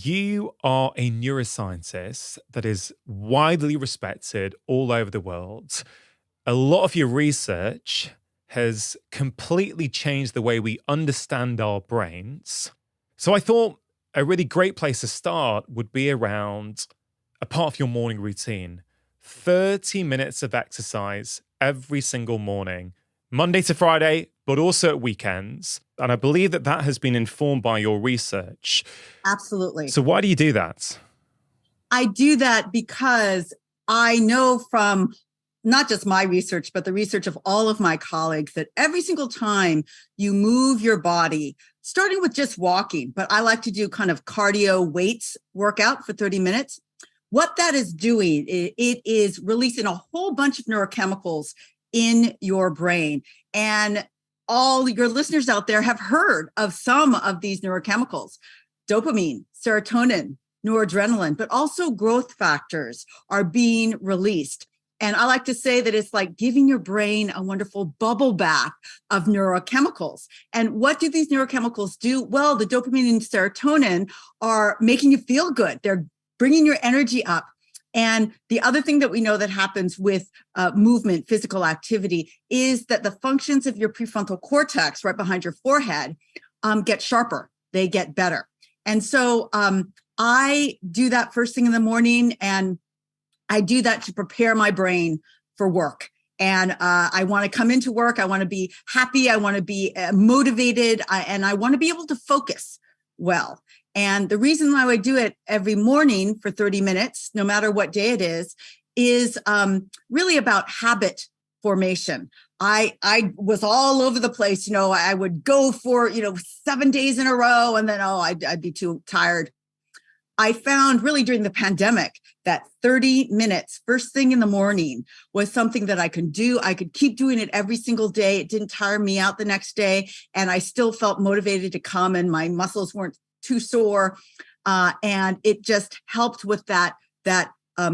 You are a neuroscientist that is widely respected all over the world. A lot of your research has completely changed the way we understand our brains. So I thought a really great place to start would be around a part of your morning routine. 30 minutes of exercise every single morning, Monday to Friday, but also at weekends. And I believe that that has been informed by your research. Absolutely. So why do you do that? I do that because I know from not just my research, but the research of all of my colleagues that every single time you move your body, starting with just walking, but I like to do kind of cardio weights workout for 30 minutes. What that is doing, it is releasing a whole bunch of neurochemicals in your brain. And all your listeners out there have heard of some of these neurochemicals: dopamine, serotonin, noradrenaline, but also growth factors are being released. And I like to say that it's like giving your brain a wonderful bubble bath of neurochemicals. And what do these neurochemicals do? Well, the dopamine and serotonin are making you feel good. They're bringing your energy up. And the other thing that we know that happens with movement, physical activity, is that the functions of your prefrontal cortex right behind your forehead get sharper. They get better. And so I do that first thing in the morning, and I do that to prepare my brain for work. And I want to come into work. I want to be happy. I want to be motivated. And I want to be able to focus well. And the reason why I do it every morning for 30 minutes, no matter what day it is really about habit formation. I was all over the place. I would go for, 7 days in a row, and then, I'd be too tired. I found really during the pandemic that 30 minutes first thing in the morning was something that I could do. I could keep doing it every single day. It didn't tire me out the next day. And I still felt motivated to come, and my muscles weren't too sore. And it just helped with that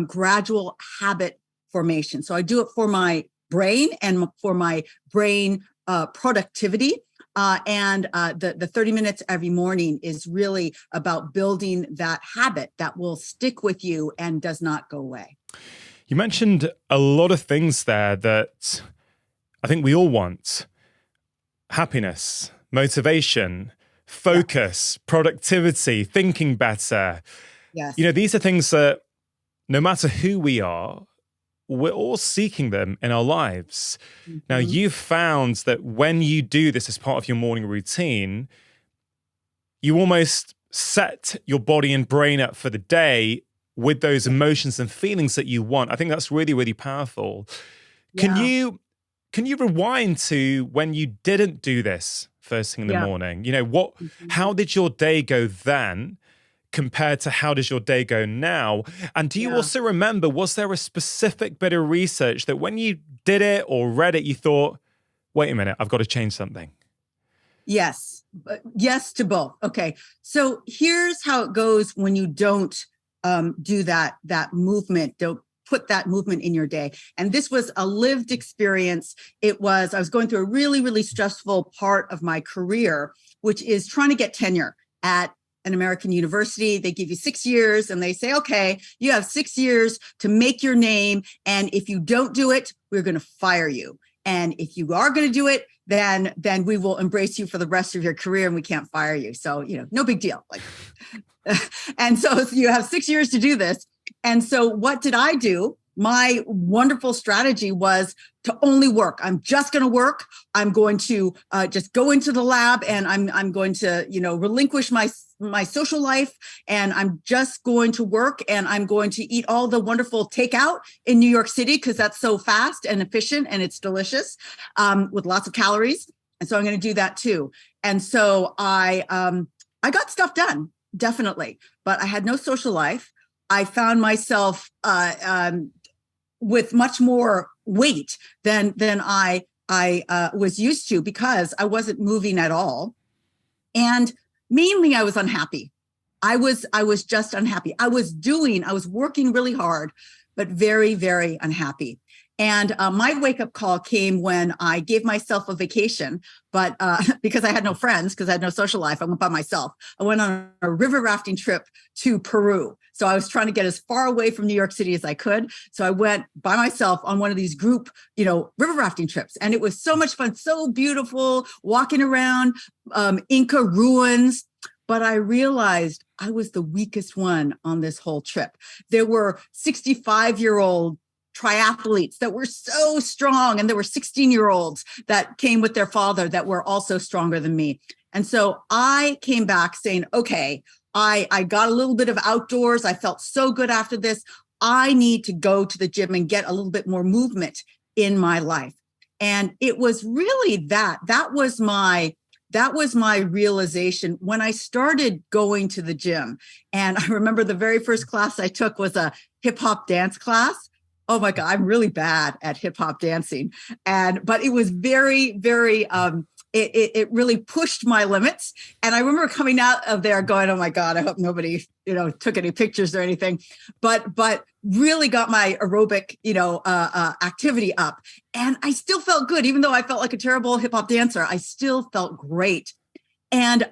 gradual habit formation. So I do it for my brain and for my brain productivity. And the 30 minutes every morning is really about building that habit that will stick with you and does not go away. You mentioned a lot of things there that I think we all want: happiness, motivation, focus, productivity, thinking better. Yes. These are things that no matter who we are, we're all seeking them in our lives. Mm-hmm. Now, you've found that when you do this as part of your morning routine, you almost set your body and brain up for the day with those emotions and feelings that you want. I think that's really, really powerful. Yeah. Can you rewind to when you didn't do this first thing in the morning? How did your day go then compared to how does your day go now? And do you also remember, was there a specific bit of research that when you did it or read it, you thought, wait a minute, I've got to change something? Yes. Yes to both. Okay. So here's how it goes when you don't do that movement. Don't put that movement in your day. And this was a lived experience. I was going through a really, really stressful part of my career, which is trying to get tenure at an American university. They give you 6 years and they say, okay, you have 6 years to make your name. And if you don't do it, we're going to fire you. And if you are going to do it, then we will embrace you for the rest of your career and we can't fire you. So, no big deal. And so you have 6 years to do this. And so what did I do? My wonderful strategy was to only work. I'm just going to work. I'm going to just go into the lab, and I'm going to, relinquish my social life, and I'm just going to work, and I'm going to eat all the wonderful takeout in New York City because that's so fast and efficient and it's delicious with lots of calories. And so I'm going to do that too. And so I got stuff done, definitely, but I had no social life. I found myself with much more weight than I was used to because I wasn't moving at all. And mainly I was unhappy. I was just unhappy. I was working really hard, but very, very unhappy. And my wake-up call came when I gave myself a vacation, but because I had no friends, because I had no social life, I went by myself. I went on a river rafting trip to Peru. So I was trying to get as far away from New York City as I could. So I went by myself on one of these group, river rafting trips. And it was so much fun, so beautiful, walking around Inca ruins. But I realized I was the weakest one on this whole trip. There were 65-year-old triathletes that were so strong, and there were 16-year-olds that came with their father that were also stronger than me. And so I came back saying, okay, I got a little bit of outdoors. I felt so good after this. I need to go to the gym and get a little bit more movement in my life. And it was really that was my realization when I started going to the gym. And I remember the very first class I took was a hip hop dance class. Oh my God, I'm really bad at hip hop dancing. But it was very, very, it really pushed my limits. And I remember coming out of there going, oh my God, I hope nobody, took any pictures or anything, but really got my aerobic, activity up. And I still felt good, even though I felt like a terrible hip hop dancer, I still felt great. And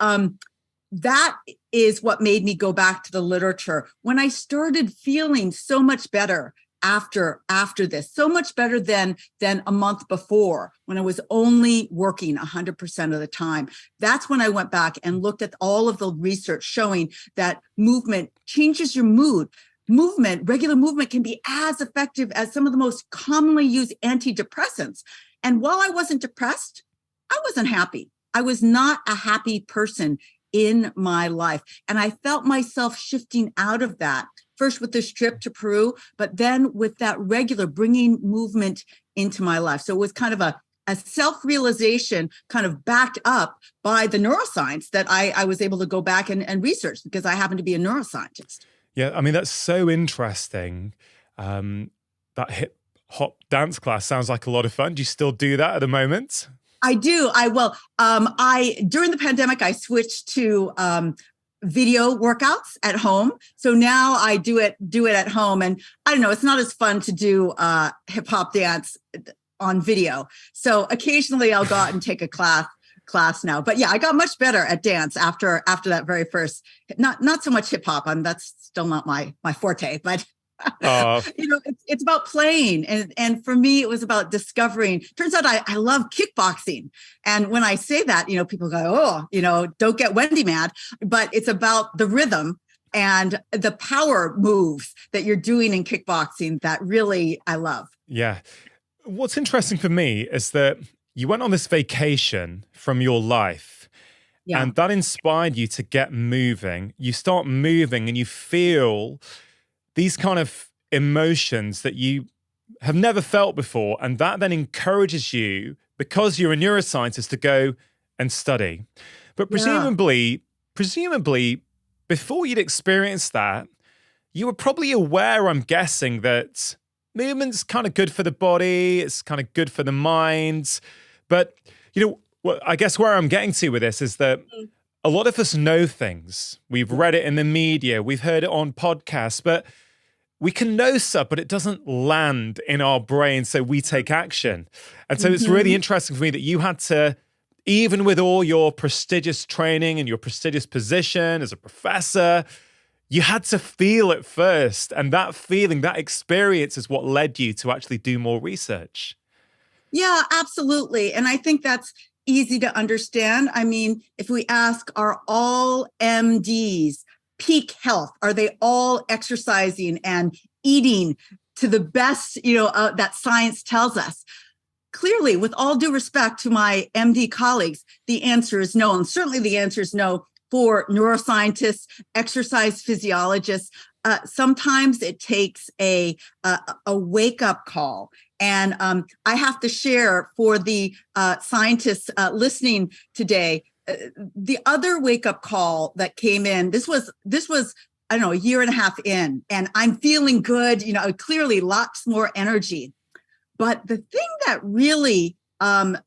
that is what made me go back to the literature. When I started feeling so much better after this, so much better than a month before, when I was only working 100% of the time. That's when I went back and looked at all of the research showing that movement changes your mood. Regular movement can be as effective as some of the most commonly used antidepressants. And while I wasn't depressed, I wasn't happy. I was not a happy person in my life. And I felt myself shifting out of that. First with this trip to Peru, but then with that regular bringing movement into my life. So it was kind of a self-realization kind of backed up by the neuroscience that I was able to go back and research because I happen to be a neuroscientist. Yeah, I mean, that's so interesting. That hip hop dance class sounds like a lot of fun. Do you still do that at the moment? I do. During the pandemic, I switched to video workouts at home. So now I do it at home. And I don't know, it's not as fun to do hip hop dance on video. So occasionally I'll go out and take a class now. But yeah, I got much better at dance after that very first, not so much hip hop. That's still not my forte, but it's about playing. And for me, it was about discovering. Turns out I love kickboxing. And when I say that, people go, don't get Wendy mad. But it's about the rhythm and the power moves that you're doing in kickboxing that really I love. Yeah. What's interesting for me is that you went on this vacation from your life. Yeah. And that inspired you to get moving. You start moving and you feel these kind of emotions that you have never felt before. And that then encourages you, because you're a neuroscientist, to go and study. But presumably, before you'd experienced that, you were probably aware, I'm guessing, that movement's kind of good for the body, it's kind of good for the mind. But, I guess where I'm getting to with this is that a lot of us know things. We've read it in the media, we've heard it on podcasts, but we can know stuff, but it doesn't land in our brain, so we take action. And so it's really interesting for me that you had to, even with all your prestigious training and your prestigious position as a professor, you had to feel it first. And that feeling, that experience is what led you to actually do more research. Yeah, absolutely. And I think that's easy to understand. I mean, if we ask, are all MDs peak health? Are they all exercising and eating to the best, that science tells us? Clearly, with all due respect to my MD colleagues, the answer is no. And certainly the answer is no for neuroscientists, exercise physiologists. Sometimes it takes a wake-up call. And I have to share for the scientists listening today, the other wake-up call that came in, this was, I don't know, a year and a half in, and I'm feeling good, clearly lots more energy. But the thing that really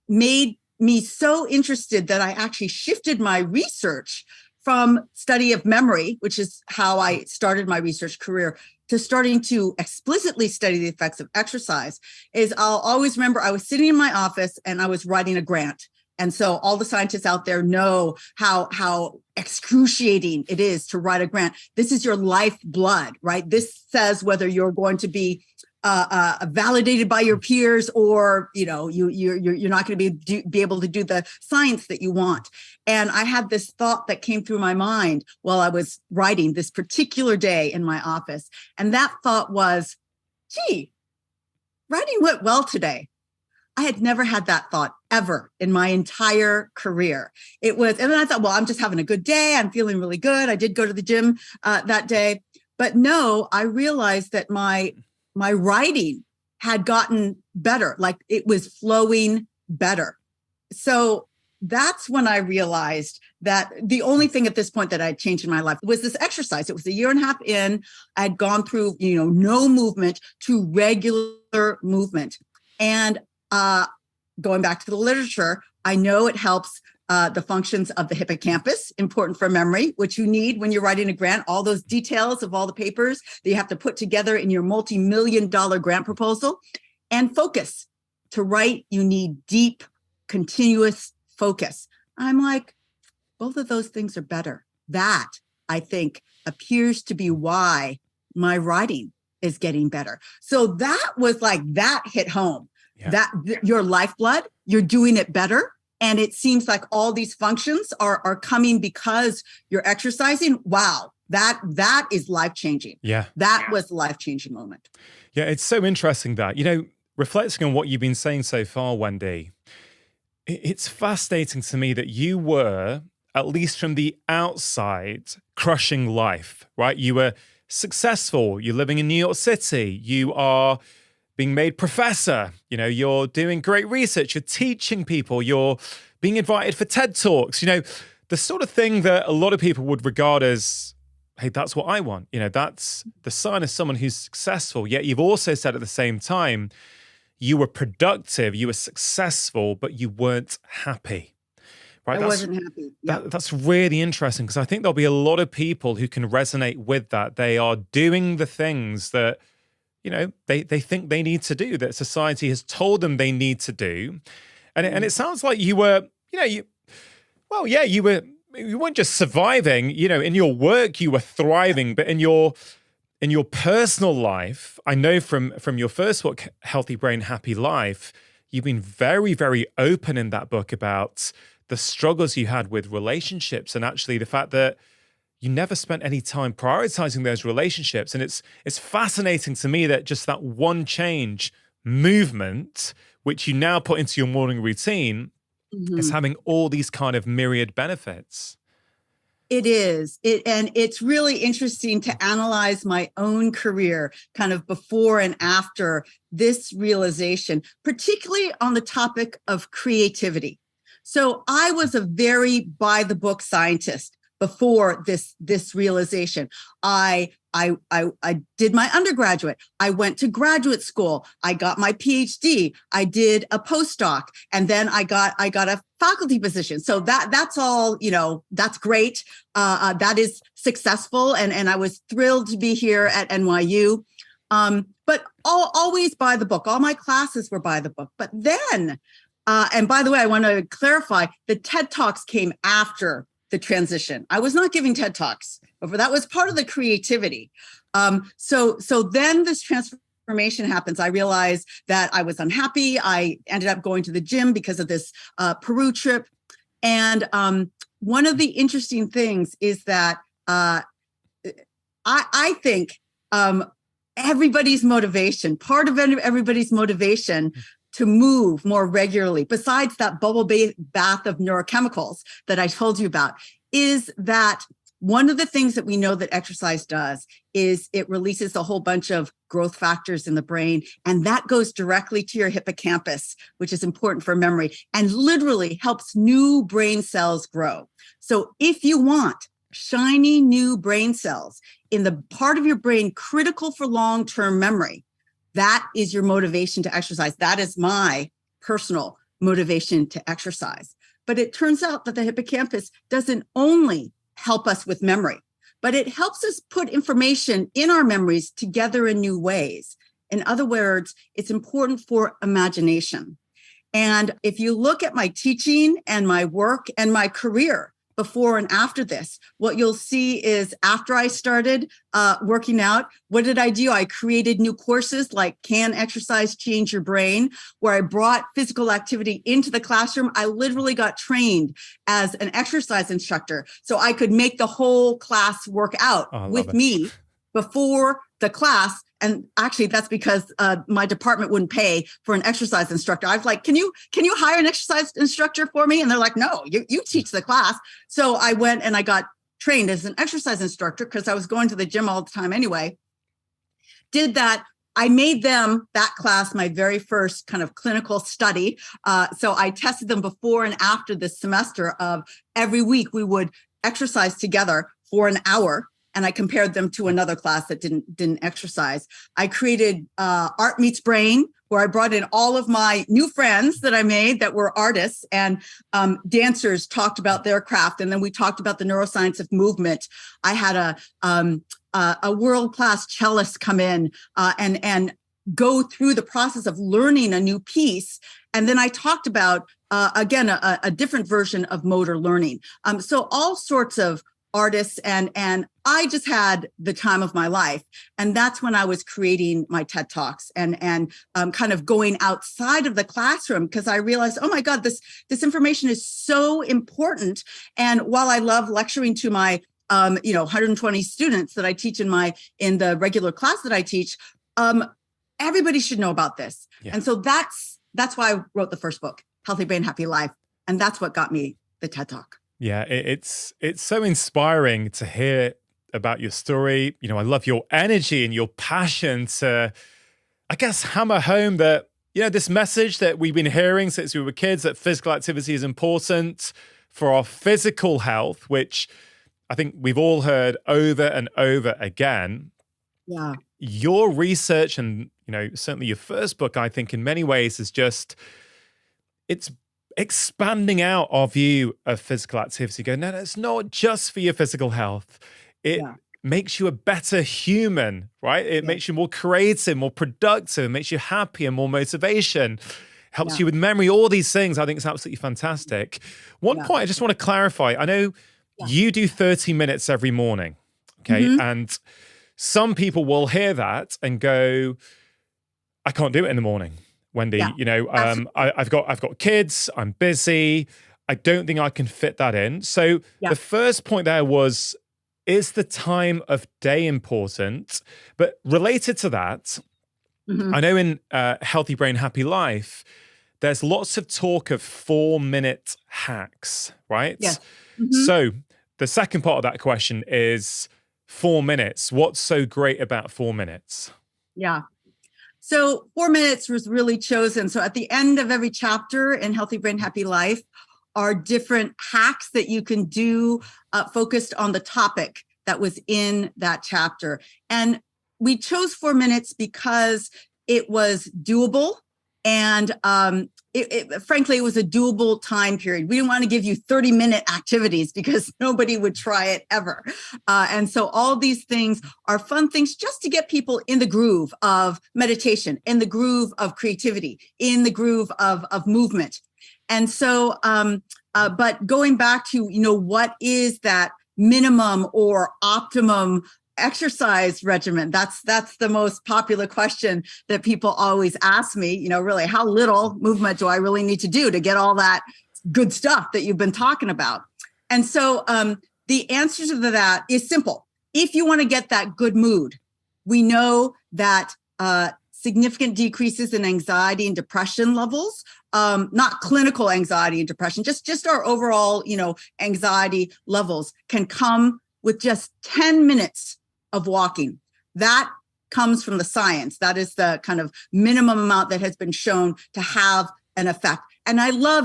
made me so interested that I actually shifted my research from study of memory, which is how I started my research career, to starting to explicitly study the effects of exercise is I'll always remember I was sitting in my office and I was writing a grant. And so all the scientists out there know how excruciating it is to write a grant. This is your lifeblood, right? This says whether you're going to be validated by your peers, or you're not going to be able to do the science that you want. And I had this thought that came through my mind while I was writing this particular day in my office, and that thought was, "Gee, writing went well today." I had never had that thought ever in my entire career. It was, and then I thought, well, I'm just having a good day. I'm feeling really good. I did go to the gym that day, but no, I realized that my writing had gotten better, like it was flowing better. So that's when I realized that the only thing at this point that I had changed in my life was this exercise. It was a year and a half in. I had gone through, no movement to regular movement. And going back to the literature, I know it helps the functions of the hippocampus, important for memory, which you need when you're writing a grant, all those details of all the papers that you have to put together in your multi-million-dollar grant proposal, and focus. To write, you need deep, continuous focus. I'm like, both of those things are better. That, I think, appears to be why my writing is getting better. So that was like, that hit home. Yeah. That your lifeblood, you're doing it better. And it seems like all these functions are coming because you're exercising. Wow, that is life-changing. Yeah. That was a life-changing moment. Yeah, it's so interesting that, reflecting on what you've been saying so far, Wendy, it's fascinating to me that you were, at least from the outside, crushing life, right? You were successful. You're living in New York City. You are being made professor, you're doing great research, you're teaching people, you're being invited for TED Talks, the sort of thing that a lot of people would regard as, hey, that's what I want. That's the sign of someone who's successful. Yet you've also said at the same time, you were productive, you were successful, but you weren't happy. Right? I wasn't happy. Yeah. That's really interesting, because I think there'll be a lot of people who can resonate with that. They are doing the things that they think they need to do, that society has told them they need to do. And it sounds like you were, you weren't just surviving, in your work, you were thriving, but in your personal life, I know from your first book, Healthy Brain, Happy Life, you've been very, very open in that book about the struggles you had with relationships, and actually the fact that you never spent any time prioritizing those relationships. And it's fascinating to me that just that one change, movement, which you now put into your morning routine, is having all these kind of myriad benefits. It is. And it's really interesting to analyze my own career kind of before and after this realization, particularly on the topic of creativity. So I was a very by the book scientist before this realization. I did my undergraduate. I went to graduate school. I got my PhD. I did a postdoc, and then I got a faculty position. So that's all, that's great. That is successful, and I was thrilled to be here at NYU. But always by the book. All my classes were by the book. But then, and by the way, I want to clarify, the TED Talks came after the transition. I was not giving TED Talks, but that was part of the creativity. So then this transformation happens. I realized that I was unhappy. I ended up going to the gym because of this Peru trip. And one of the interesting things is that I think everybody's motivation, part of everybody's motivation to move more regularly, besides that bubble bath of neurochemicals that I told you about, is that one of the things that we know that exercise does is it releases a whole bunch of growth factors in the brain, and that goes directly to your hippocampus, which is important for memory, and literally helps new brain cells grow. So if you want shiny new brain cells in the part of your brain critical for long-term memory, that is your motivation to exercise. That is my personal motivation to exercise. But it turns out that the hippocampus doesn't only help us with memory, but it helps us put information in our memories together in new ways. In other words, it's important for imagination. And if you look at my teaching and my work and my career before and after this, what you'll see is after I started working out, what did I do? I created new courses like Can Exercise Change Your Brain, where I brought physical activity into the classroom. I literally got trained as an exercise instructor so I could make the whole class work out with me before the class. And actually, that's because my department wouldn't pay for an exercise instructor. I was like, can you hire an exercise instructor for me? And they're like, no, you teach the class. So I went and I got trained as an exercise instructor because I was going to the gym all the time anyway. Did that. I made them, that class, my very first kind of clinical study. So I tested them before and after this semester of every week we would exercise together for an hour. And I compared them to another class that didn't exercise. I created Art Meets Brain, where I brought in all of my new friends that I made that were artists, and dancers talked about their craft. And then we talked about the neuroscience of movement. I had a world-class cellist come in and go through the process of learning a new piece. And then I talked about, again, a different version of motor learning. So all sorts of artists, and I just had the time of my life. And that's when I was creating my TED Talks and kind of going outside of the classroom, because I realized, oh my God, this information is so important. And while I love lecturing to my 120 students that I teach in the regular class that I teach, everybody should know about this. Yeah. And so that's why I wrote the first book, Healthy Brain, Happy Life. And that's what got me the TED Talk. Yeah, it's so inspiring to hear about your story. I love your energy and your passion to, I guess, hammer home that, this message that we've been hearing since we were kids, that physical activity is important for our physical health, which I think we've all heard over and over again. Yeah. Your research and, certainly your first book, I think in many ways is just, it's expanding out our view of physical activity. Go, no, it's not just for your physical health. It makes you a better human, right? It makes you more creative, more productive, it makes you happy and more motivation, helps you with memory, all these things. I think it's absolutely fantastic. One point I just want to clarify. I know you do 30 minutes every morning, okay? Mm-hmm. And some people will hear that and go, I can't do it in the morning. Wendy, I've got kids, I'm busy. I don't think I can fit that in. So the first point there was, is the time of day important? But related to that, I know in Healthy Brain, Happy Life, there's lots of talk of 4-minute hacks, right? Yeah. Mm-hmm. So the second part of that question is 4 minutes. What's so great about 4 minutes? Yeah. So 4 minutes was really chosen. So at the end of every chapter in Healthy Brain, Happy Life are different hacks that you can do focused on the topic that was in that chapter. And we chose 4 minutes because it was doable. And frankly, it was a doable time period. We didn't want to give you 30-minute activities because nobody would try it ever. And so all these things are fun things just to get people in the groove of meditation, in the groove of creativity, in the groove of movement. And so, but going back to, what is that minimum or optimum exercise regimen? That's the most popular question that people always ask me, really, how little movement do I really need to do to get all that good stuff that you've been talking about? And so the answer to that is simple. If you want to get that good mood, we know that significant decreases in anxiety and depression levels, not clinical anxiety and depression, just our overall, anxiety levels can come with just 10 minutes of walking. That comes from the science. That is the kind of minimum amount that has been shown to have an effect. And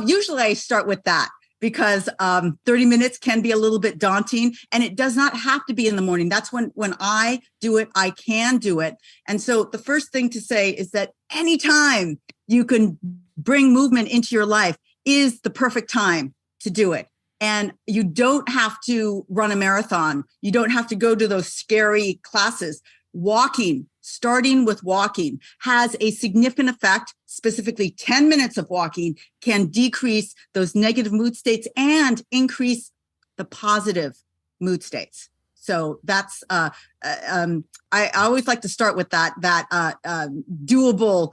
usually I start with that because 30 minutes can be a little bit daunting, and it does not have to be in the morning. That's when I do it, I can do it. And so the first thing to say is that anytime you can bring movement into your life is the perfect time to do it. And you don't have to run a marathon. You don't have to go to those scary classes. Walking, starting with walking, has a significant effect. Specifically, 10 minutes of walking can decrease those negative mood states and increase the positive mood states. So that's I always like to start with that doable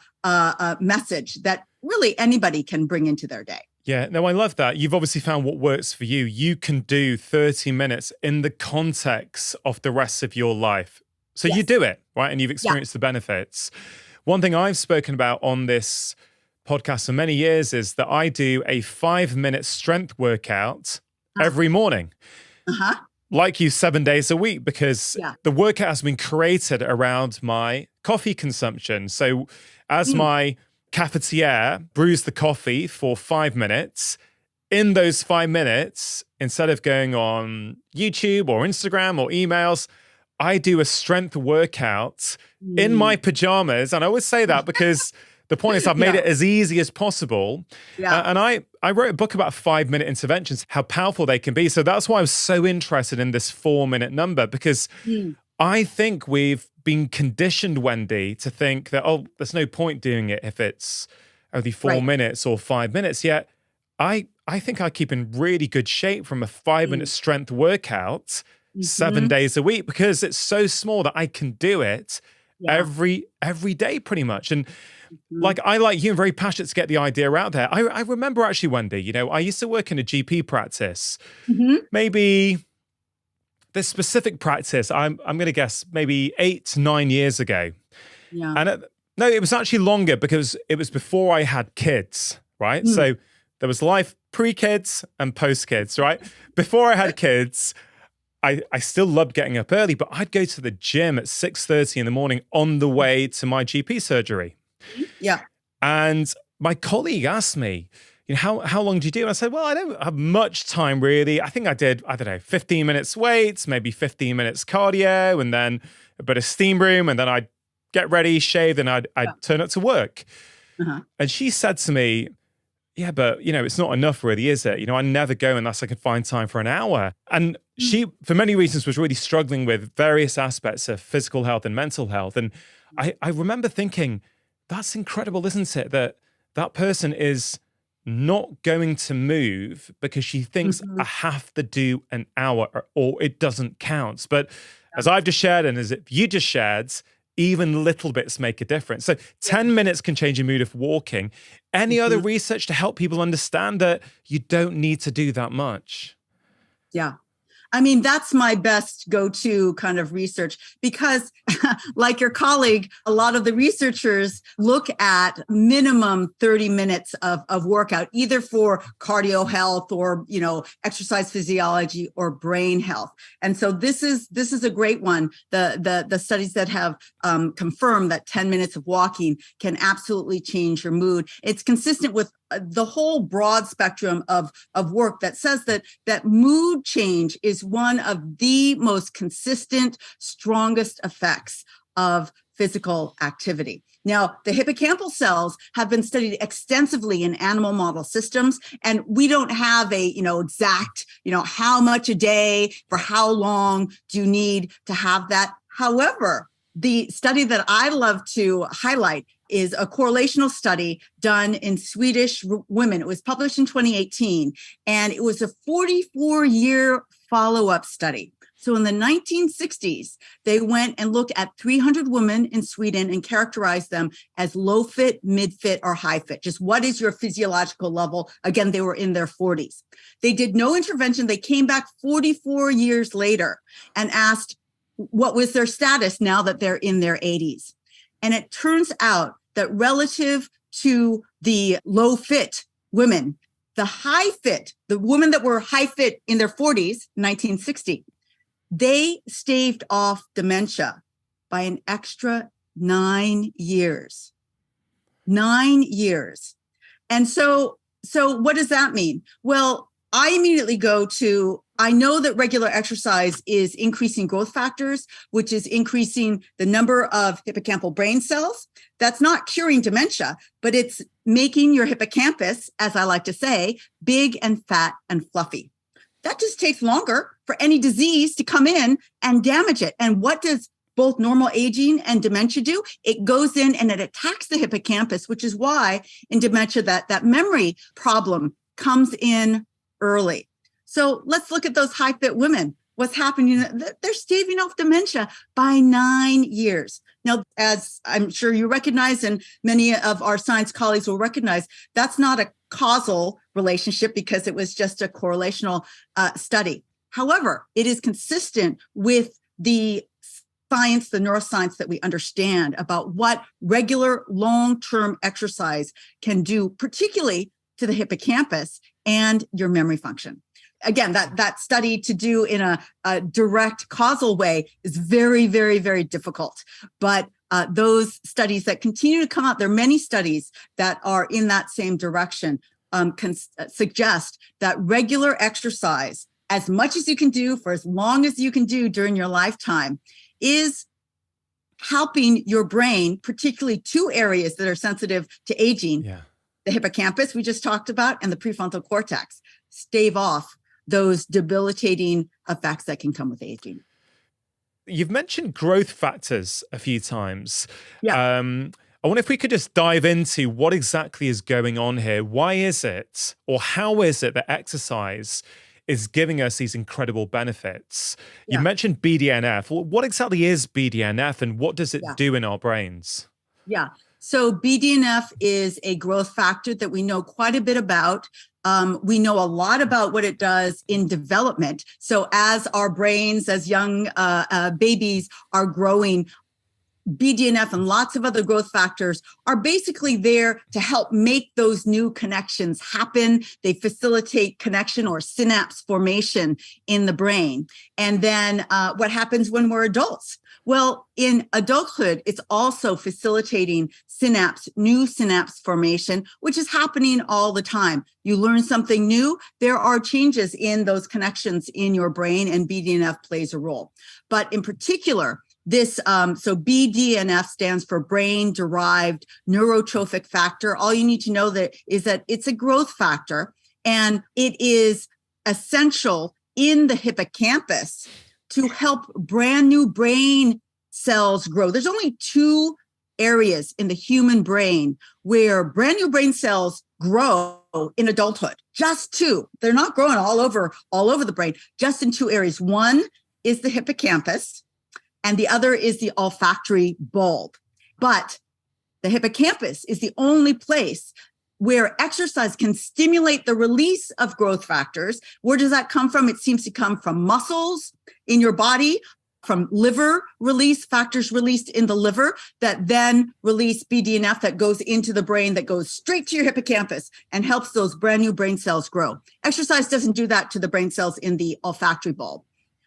message that really anybody can bring into their day. Yeah, no, I love that. You've obviously found what works for you. You can do 30 minutes in the context of the rest of your life. So you do it, right? And you've experienced the benefits. One thing I've spoken about on this podcast for many years is that I do a 5-minute strength workout every morning. Like you, 7 days a week, because the workout has been created around my coffee consumption. So as my cafetiere brews the coffee for 5 minutes, in those 5 minutes, instead of going on YouTube or Instagram or emails, I do a strength workout in my pajamas. And I always say that because the point is I've made it as easy as possible. And I wrote a book about 5-minute interventions, how powerful they can be. So that's why I was so interested in this 4-minute number, because I think we've been conditioned, Wendy, to think that, oh, there's no point doing it if it's only 4 minutes or 5 minutes. Yet I think I keep in really good shape from a 5-minute strength workout 7 days a week, because it's so small that I can do it every day pretty much. And like you, I'm very passionate to get the idea out there. I remember actually, Wendy, I used to work in a GP practice. Maybe this specific practice, I'm going to guess maybe 8 to 9 years ago. And no, it was actually longer, because it was before I had kids, right? So there was life pre-kids and post-kids, right? Before I had kids, I still loved getting up early, but I'd go to the gym at 6:30 in the morning on the way to my GP surgery. And my colleague asked me, how long do you do? And I said, well, I don't have much time really. I think I did, 15 minutes weights, maybe 15 minutes cardio, and then a bit of steam room, and then I'd get ready, shave, and I'd turn up to work. And she said to me, yeah, but, it's not enough really, is it? I never go unless I can find time for an hour. And she, for many reasons, was really struggling with various aspects of physical health and mental health. And I remember thinking, that's incredible, isn't it? That person is not going to move because she thinks I have to do an hour or it doesn't count. But as I've just shared, and as you just shared, even little bits make a difference. So 10 minutes can change your mood of walking. Any other research to help people understand that you don't need to do that much? Yeah. I mean, that's my best go-to kind of research, because like your colleague, a lot of the researchers look at minimum 30 minutes of workout, either for cardio health or, exercise physiology or brain health. And so this is a great one. The studies that have confirmed that 10 minutes of walking can absolutely change your mood. It's consistent with the whole broad spectrum of work that says that mood change is one of the most consistent, strongest effects of physical activity. Now, the hippocampal cells have been studied extensively in animal model systems, and we don't have a, exact, how much a day for how long do you need to have that. However, the study that I love to highlight is a correlational study done in Swedish women. It was published in 2018, and it was a 44-year follow-up study. So in the 1960s, they went and looked at 300 women in Sweden and characterized them as low fit, mid fit, or high fit. Just what is your physiological level? Again, they were in their 40s. They did no intervention. They came back 44 years later and asked what was their status now that they're in their 80s. And it turns out that relative to the low fit women, the high fit, the women that were high fit in their 40s, 1960, they staved off dementia by an extra 9 years. 9 years. And so what does that mean? Well, I immediately go to, I know that regular exercise is increasing growth factors, which is increasing the number of hippocampal brain cells. That's not curing dementia, but it's making your hippocampus, as I like to say, big and fat and fluffy. that just takes longer for any disease to come in and damage it. And what does both normal aging and dementia do? It goes in and it attacks the hippocampus, which is why in dementia that memory problem comes in early. So let's look at those high fit women. What's happening? They're staving off dementia by 9 years. Now, as I'm sure you recognize, and many of our science colleagues will recognize, that's not a causal relationship because it was just a correlational study. However, it is consistent with the science, the neuroscience that we understand about what regular long-term exercise can do, particularly to the hippocampus and your memory function. Again, that study to do in a direct causal way is very, very, very difficult. But those studies that continue to come out, there are many studies that are in that same direction, can suggest that regular exercise, as much as you can do for as long as you can do during your lifetime, is helping your brain, particularly two areas that are sensitive to aging, the hippocampus we just talked about and the prefrontal cortex, stave off those debilitating effects that can come with aging. You've mentioned growth factors a few times. Yeah. I wonder if we could just dive into what exactly is going on here. Why is it, or how is it that exercise is giving us these incredible benefits? You mentioned BDNF. What exactly is BDNF and what does it do in our brains? Yeah. So BDNF is a growth factor that we know quite a bit about. We know a lot about what it does in development. So as our brains, as young babies are growing, BDNF and lots of other growth factors are basically there to help make those new connections happen. They facilitate connection or synapse formation in the brain. And then what happens when we're adults? Well, in adulthood, it's also facilitating new synapse formation, which is happening all the time. You learn something new, there are changes in those connections in your brain, and BDNF plays a role. But in particular, this, so BDNF stands for brain-derived neurotrophic factor. All you need to know is that it's a growth factor, and it is essential in the hippocampus to help brand new brain cells grow. There's only two areas in the human brain where brand new brain cells grow in adulthood. Just two. They're not growing all over the brain, just in two areas. One is the hippocampus, and the other is the olfactory bulb. But the hippocampus is the only place where exercise can stimulate the release of growth factors. Where does that come from? It seems to come from muscles in your body, from liver release, factors released in the liver that then release BDNF that goes into the brain, that goes straight to your hippocampus and helps those brand new brain cells grow. Exercise doesn't do that to the brain cells in the olfactory bulb.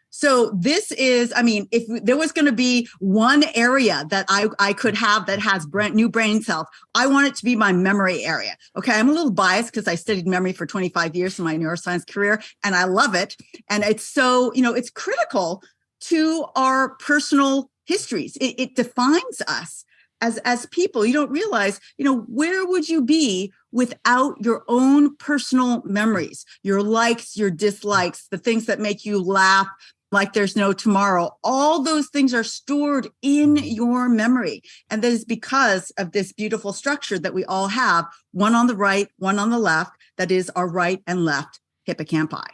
So this is, if there was going to be one area that I could have that has brand new brain cells, I want it to be my memory area. Okay, I'm a little biased because I studied memory for 25 years in my neuroscience career, and I love it. And it's so, it's critical to our personal histories. It defines us as people. You don't realize, where would you be without your own personal memories, your likes, your dislikes, the things that make you laugh like there's no tomorrow. All those things are stored in your memory. And that is because of this beautiful structure that we all have, one on the right, one on the left, that is our right and left hippocampi.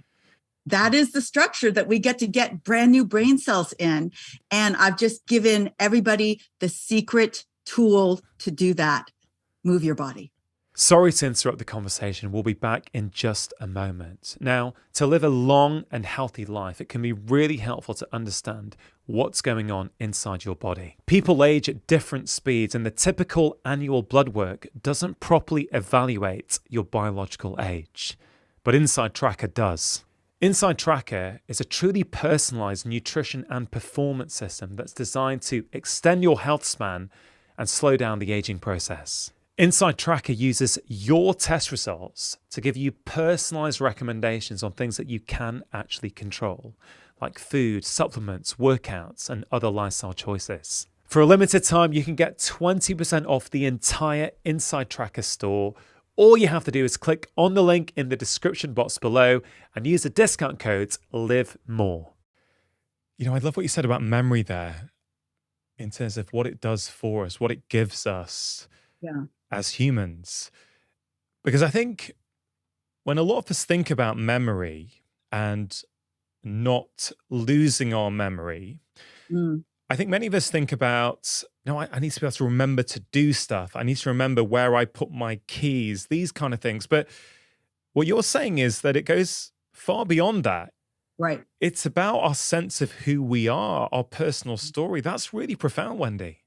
That is the structure that we get brand new brain cells in. And I've just given everybody the secret tool to do that. Move your body. Sorry to interrupt the conversation. We'll be back in just a moment. Now, to live a long and healthy life, it can be really helpful to understand what's going on inside your body. People age at different speeds, and the typical annual blood work doesn't properly evaluate your biological age. But Inside Tracker does. Inside Tracker is a truly personalized nutrition and performance system that's designed to extend your health span and slow down the aging process. Inside Tracker uses your test results to give you personalized recommendations on things that you can actually control, like food, supplements, workouts, and other lifestyle choices. For a limited time, you can get 20% off the entire Inside Tracker store, all you have to do is click on the link in the description box below and use the discount code LIVEMORE. You know, I love what you said about memory there in terms of what it does for us, what it gives us as humans. Because I think when a lot of us think about memory and not losing our memory, I think many of us think about, I need to be able to remember to do stuff. I need to remember where I put my keys, these kind of things. But what you're saying is that it goes far beyond that. Right. It's about our sense of who we are, our personal story. That's really profound, Wendy.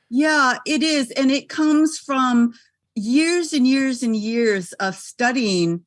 Yeah, it is. And it comes from years and years and years of studying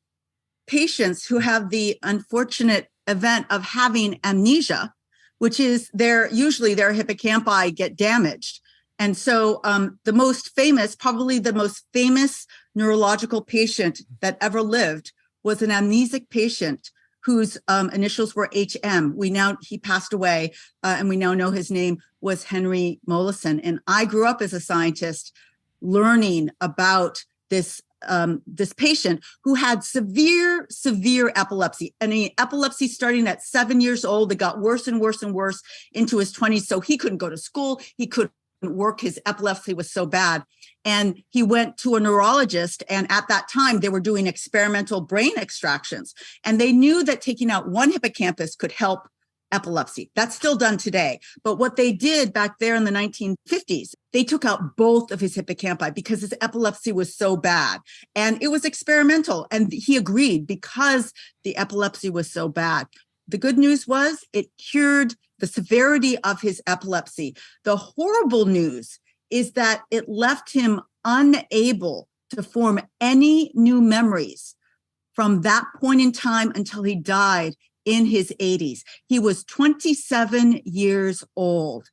patients who have the unfortunate event of having amnesia, which is usually their hippocampi get damaged. And so probably the most famous neurological patient that ever lived was an amnesic patient whose initials were HM. He passed away, and we now know his name was Henry Mollison. And I grew up as a scientist learning about this patient who had severe epilepsy. And epilepsy starting at 7 years old, it got worse and worse and worse into his 20s. So he couldn't go to school. He couldn't work. His epilepsy was so bad. And he went to a neurologist. And at that time, they were doing experimental brain extractions. And they knew that taking out one hippocampus could help epilepsy. That's still done today. But what they did back there in the 1950s, they took out both of his hippocampi because his epilepsy was so bad. And it was experimental. And he agreed because the epilepsy was so bad. The good news was it cured the severity of his epilepsy. The horrible news is that it left him unable to form any new memories from that point in time until he died in his 80s. He was 27 years old.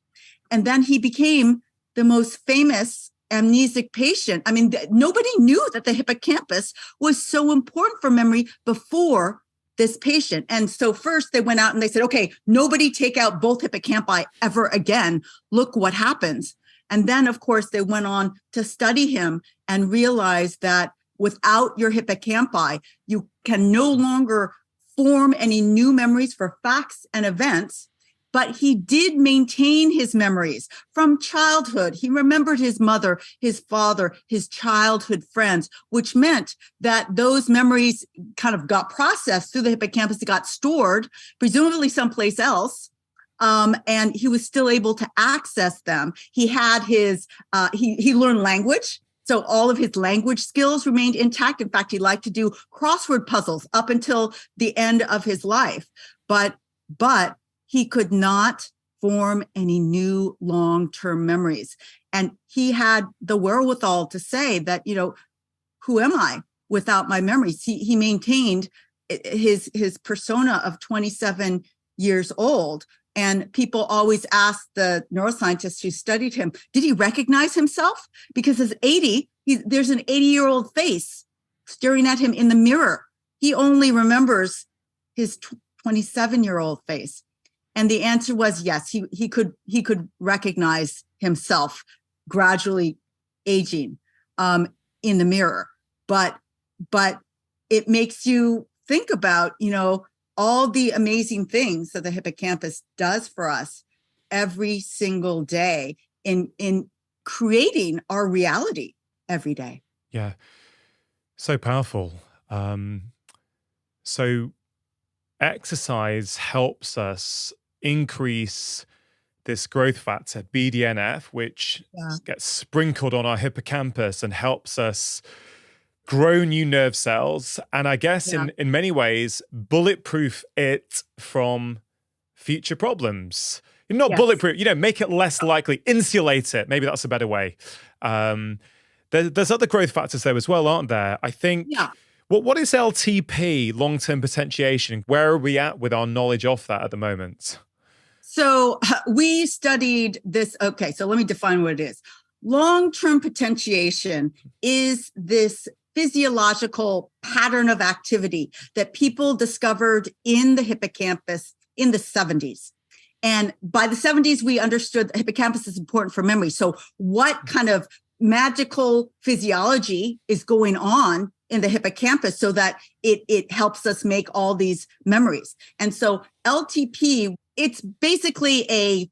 And then he became the most famous amnesic patient. I mean, nobody knew that the hippocampus was so important for memory before this patient. And so first they went out and they said, okay, nobody take out both hippocampi ever again. Look what happens. And then, of course, they went on to study him and realized that without your hippocampi, you can no longer form any new memories for facts and events. But he did maintain his memories from childhood. He remembered his mother, his father, his childhood friends, which meant that those memories kind of got processed through the hippocampus. It got stored, presumably someplace else. And he was still able to access them. He had he learned language. So all of his language skills remained intact. In fact, he liked to do crossword puzzles up until the end of his life. But he could not form any new long-term memories. And he had the wherewithal to say that, who am I without my memories? He maintained his persona of 27 years old. And people always ask the neuroscientists who studied him, did he recognize himself? Because there's an 80-year-old face staring at him in the mirror. He only remembers his 27-year-old face. And the answer was yes, he could recognize himself gradually aging in the mirror. But it makes you think about, all the amazing things that the hippocampus does for us every single day in creating our reality every day. Yeah. So powerful. So exercise helps us increase this growth factor, BDNF, which gets sprinkled on our hippocampus and helps us grow new nerve cells. And I guess in many ways, bulletproof it from future problems. Not bulletproof, make it less likely, insulate it. Maybe that's a better way. There's other growth factors there as well, aren't there? I think, what is LTP, long-term potentiation? Where are we at with our knowledge of that at the moment? So we studied this. Okay, so let me define what it is. Long-term potentiation is this physiological pattern of activity that people discovered in the hippocampus in the 70s. And by the 70s, we understood the hippocampus is important for memory. So what kind of magical physiology is going on in the hippocampus so that it helps us make all these memories. And so LTP, it's basically a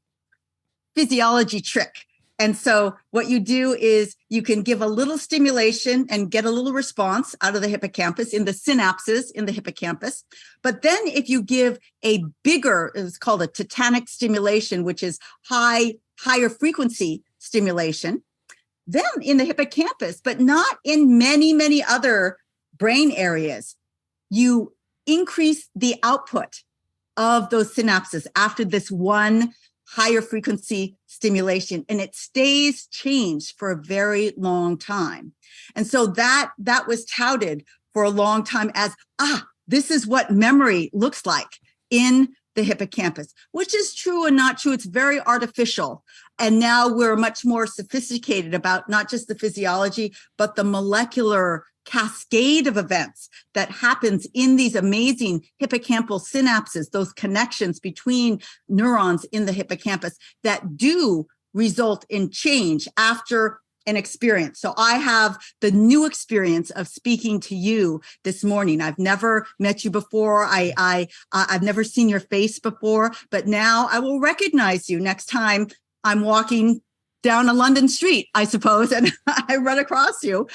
physiology trick. And so what you do is you can give a little stimulation and get a little response out of the hippocampus in the synapses in the hippocampus. But then if you give a bigger, it's called a tetanic stimulation, which is higher frequency stimulation, then in the hippocampus, but not in many, many other brain areas, you increase the output of those synapses after this one higher frequency stimulation, and it stays changed for a very long time. And so that was touted for a long time as, this is what memory looks like in the hippocampus, which is true and not true. It's very artificial. And now we're much more sophisticated about not just the physiology, but the molecular cascade of events that happens in these amazing hippocampal synapses, those connections between neurons in the hippocampus that do result in change after an experience. So I have the new experience of speaking to you this morning. I've never met you before. I've never seen your face before, but now I will recognize you next time I'm walking down a London street, I suppose, and I run across you.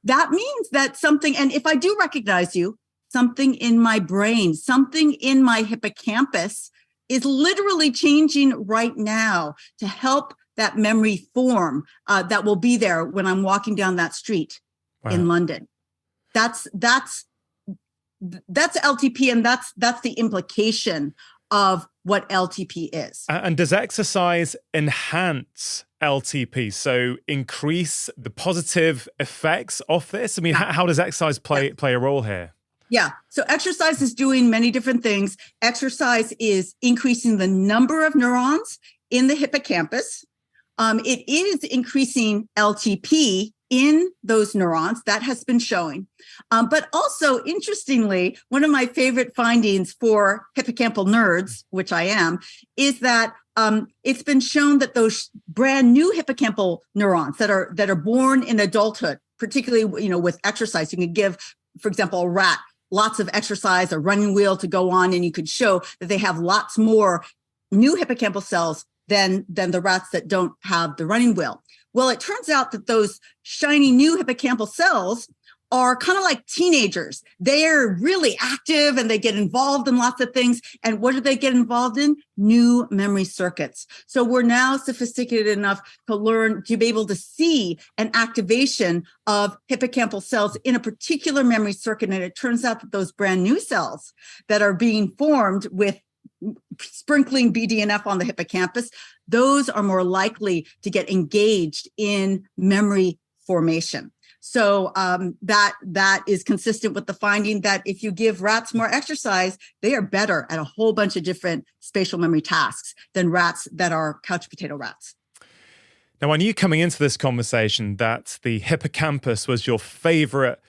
That means that something, and if I do recognize you, something in my brain, something in my hippocampus is literally changing right now to help that memory form that will be there when I'm walking down that street in London. That's LTP, and that's the implication of what LTP is. And does exercise enhance LTP? So increase the positive effects of this? I mean, how does exercise play a role here? Yeah. So exercise is doing many different things. Exercise is increasing the number of neurons in the hippocampus. It is increasing LTP in those neurons. That has been showing. But also, interestingly, one of my favorite findings for hippocampal nerds, which I am, is that it's been shown that those brand new hippocampal neurons that are born in adulthood, particularly with exercise, you can give, for example, a rat lots of exercise, a running wheel to go on, and you could show that they have lots more new hippocampal cells than the rats that don't have the running wheel. Well, it turns out that those shiny new hippocampal cells are kind of like teenagers. They're really active and they get involved in lots of things. And what do they get involved in? New memory circuits. So we're now sophisticated enough to be able to see an activation of hippocampal cells in a particular memory circuit. And it turns out that those brand new cells that are being formed with sprinkling BDNF on the hippocampus, those are more likely to get engaged in memory formation. So that is consistent with the finding that if you give rats more exercise, they are better at a whole bunch of different spatial memory tasks than rats that are couch potato rats. Now, I knew coming into this conversation that the hippocampus was your favorite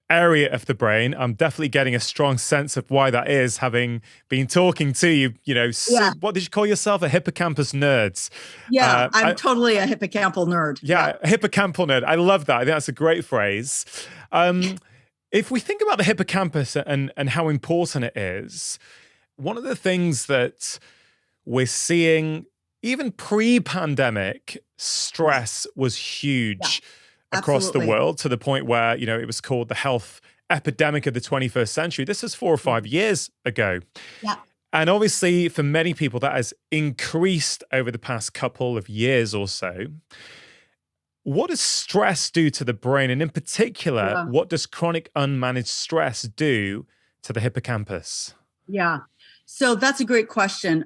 area of the brain. I'm definitely getting a strong sense of why that is, having been talking to you, Yeah. What did you call yourself? A hippocampus nerd? Yeah, I'm totally a hippocampal nerd. Yeah, a hippocampal nerd. I love that. I think that's a great phrase. If we think about the hippocampus and how important it is, one of the things that we're seeing, even pre-pandemic, stress was huge. Across Absolutely. the world, to the point where, it was called the health epidemic of the 21st century. This was 4 or 5 years ago. Yeah. And obviously, for many people, that has increased over the past couple of years or so. What does stress do to the brain? And in particular, what does chronic unmanaged stress do to the hippocampus? Yeah. So that's a great question.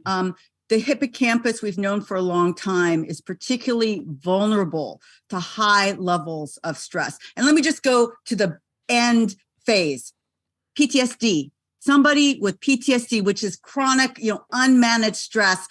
The hippocampus, we've known for a long time, is particularly vulnerable to high levels of stress. And let me just go to the end phase. PTSD. Somebody with PTSD, which is chronic, unmanaged stress,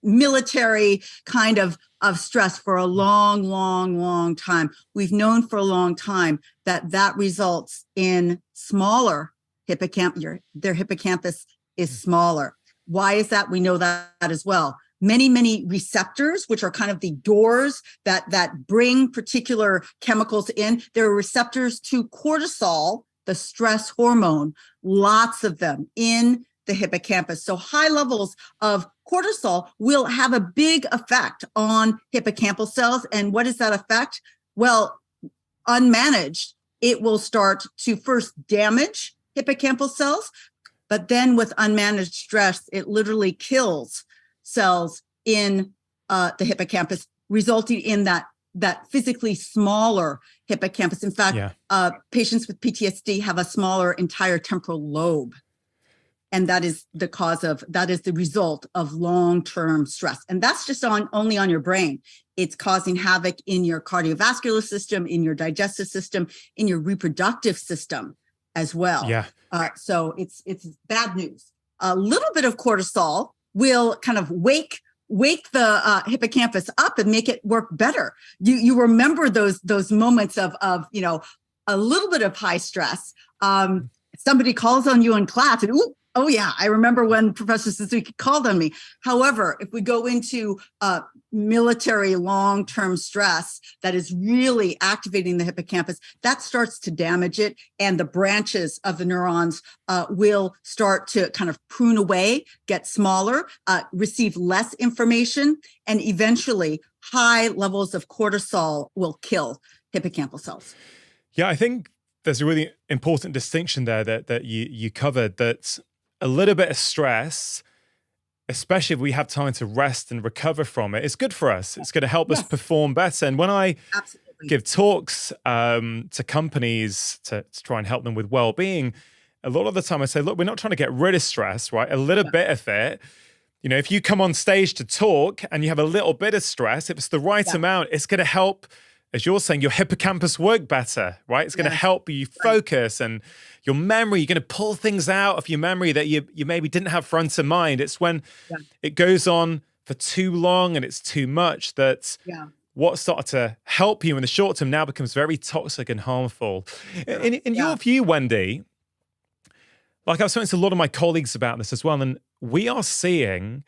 military kind of stress for a long, long, long time. We've known for a long time that results in smaller hippocampus. Their hippocampus is smaller. Why is that? We know that as well. many, many receptors, which are kind of the doors that bring particular chemicals in. There are receptors to cortisol, the stress hormone, lots of them in the hippocampus. So high levels of cortisol will have a big effect on hippocampal cells. And what is that effect? Well, unmanaged, it will start to first damage hippocampal cells, but then with unmanaged stress, it literally kills cells in the hippocampus, resulting in that physically smaller hippocampus. In fact, patients with PTSD have a smaller entire temporal lobe. And that is the result of long-term stress. And that's just only on your brain. It's causing havoc in your cardiovascular system, in your digestive system, in your reproductive system as well. Yeah. So it's bad news. A little bit of cortisol will kind of wake the hippocampus up and make it work better. You remember those moments of a little bit of high stress. Somebody calls on you in class and oh yeah, I remember when Professor Suzuki called on me. However, if we go into military long-term stress that is really activating the hippocampus, that starts to damage it, and the branches of the neurons will start to kind of prune away, get smaller, receive less information, and eventually high levels of cortisol will kill hippocampal cells. Yeah, I think there's a really important distinction there that you covered, that a little bit of stress, especially if we have time to rest and recover from it, it's good for us. It's going to help us perform better. And when I give talks to companies to try and help them with well-being, a lot of the time I say, look, we're not trying to get rid of stress, right? A little bit of it. You know, if you come on stage to talk and you have a little bit of stress, if it's the right amount, it's going to help, as you're saying, your hippocampus work better, right? It's going to help you focus and your memory. You're going to pull things out of your memory that you maybe didn't have front of mind. It's when it goes on for too long and it's too much that what started to help you in the short term now becomes very toxic and harmful. In your view, Wendy, like I was talking to a lot of my colleagues about this as well, and we are seeing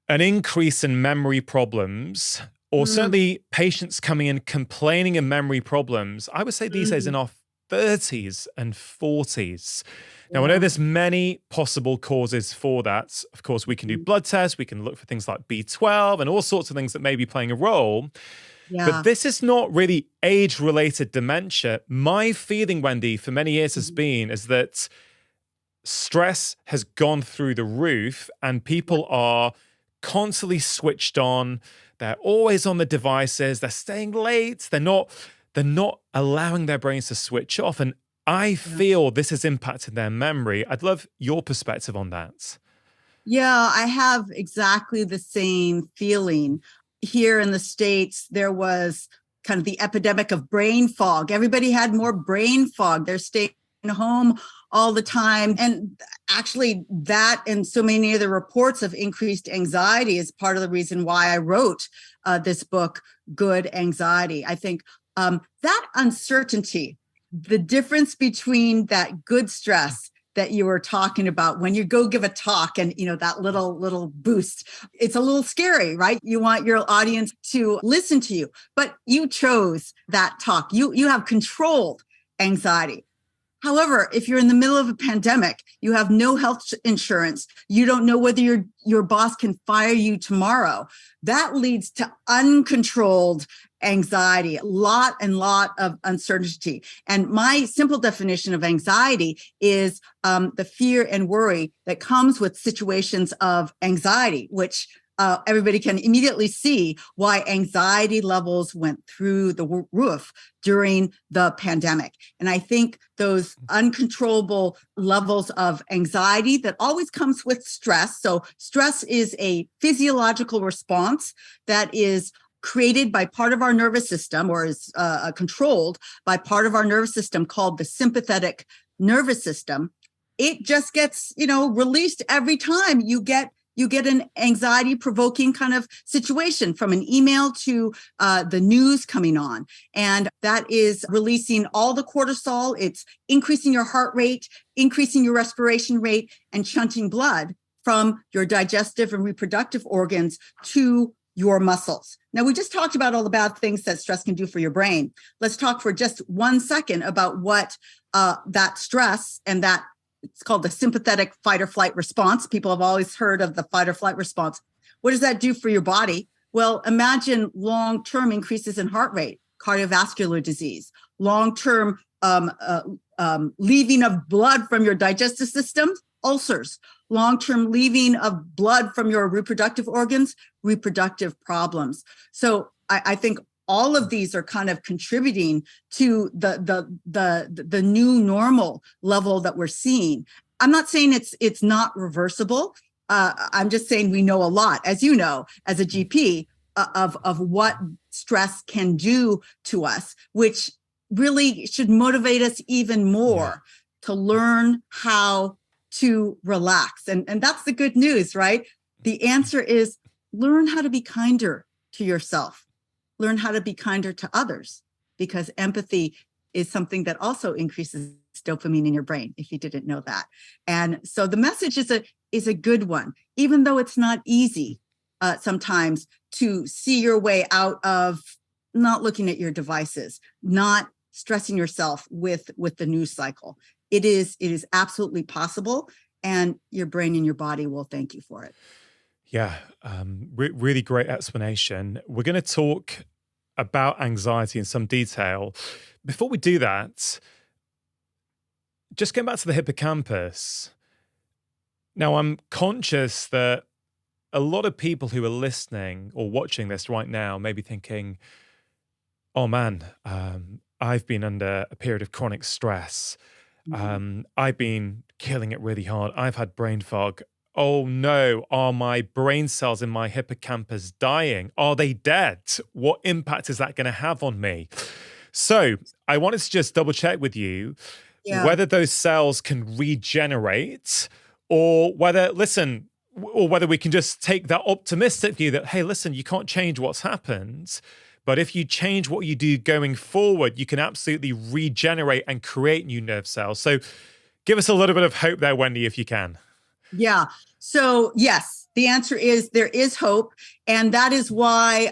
an increase in memory problems, or certainly patients coming in complaining of memory problems, I would say these days in our 30s and 40s. Now, I know there's many possible causes for that. Of course, we can do blood tests. We can look for things like B12 and all sorts of things that may be playing a role. But this is not really age-related dementia. My feeling, Wendy, for many years is that stress has gone through the roof and people are constantly switched on. They're always on the devices. They're staying late. They're not allowing their brains to switch off. And I feel this has impacted their memory. I'd love your perspective on that. Yeah, I have exactly the same feeling. Here in the States, there was kind of the epidemic of brain fog. Everybody had more brain fog. They're staying home all the time. And actually that and so many other reports of increased anxiety is part of the reason why I wrote this book, Good Anxiety. I think that uncertainty, the difference between that good stress that you were talking about when you go give a talk and, that little boost, it's a little scary, right? You want your audience to listen to you, but you chose that talk. You have controlled anxiety. However, if you're in the middle of a pandemic, you have no health insurance, you don't know whether your boss can fire you tomorrow. That leads to uncontrolled anxiety, a lot of uncertainty. And my simple definition of anxiety is the fear and worry that comes with situations of anxiety, which everybody can immediately see why anxiety levels went through the roof during the pandemic. And I think those uncontrollable levels of anxiety that always comes with stress. So stress is a physiological response that is created by part of our nervous system, or is controlled by part of our nervous system called the sympathetic nervous system. It just gets, released every time you get an anxiety-provoking kind of situation, from an email to the news coming on. And that is releasing all the cortisol. It's increasing your heart rate, increasing your respiration rate, and shunting blood from your digestive and reproductive organs to your muscles. Now, we just talked about all the bad things that stress can do for your brain. Let's talk for just 1 second about what that stress and that, it's called the sympathetic fight or flight response. People have always heard of the fight or flight response. What does that do for your body? Well, imagine long-term increases in heart rate, cardiovascular disease, long-term leaving of blood from your digestive system, ulcers, long-term leaving of blood from your reproductive organs, reproductive problems. So I think all of these are kind of contributing to the new normal level that we're seeing. I'm not saying it's not reversible. I'm just saying we know a lot, as you know, as a GP, of what stress can do to us, which really should motivate us even more to learn how to relax. And that's the good news, right? The answer is learn how to be kinder to yourself. Learn how to be kinder to others, because empathy is something that also increases dopamine in your brain, if you didn't know that. And so the message is a good one, even though it's not easy sometimes to see your way out of not looking at your devices, not stressing yourself with the news cycle. It is absolutely possible, and your brain and your body will thank you for it. Yeah, really great explanation. We're going to talk about anxiety in some detail. Before we do that, just going back to the hippocampus. Now, I'm conscious that a lot of people who are listening or watching this right now may be thinking, oh man, I've been under a period of chronic stress. I've been killing it really hard. I've had brain fog. Oh no, are my brain cells in my hippocampus dying? Are they dead? What impact is that going to have on me? So I wanted to just double check with you whether those cells can regenerate, or whether we can just take that optimistic view that, hey, listen, you can't change what's happened, but if you change what you do going forward, you can absolutely regenerate and create new nerve cells. So give us a little bit of hope there, Wendy, if you can. Yeah. So yes, the answer is there is hope. And that is why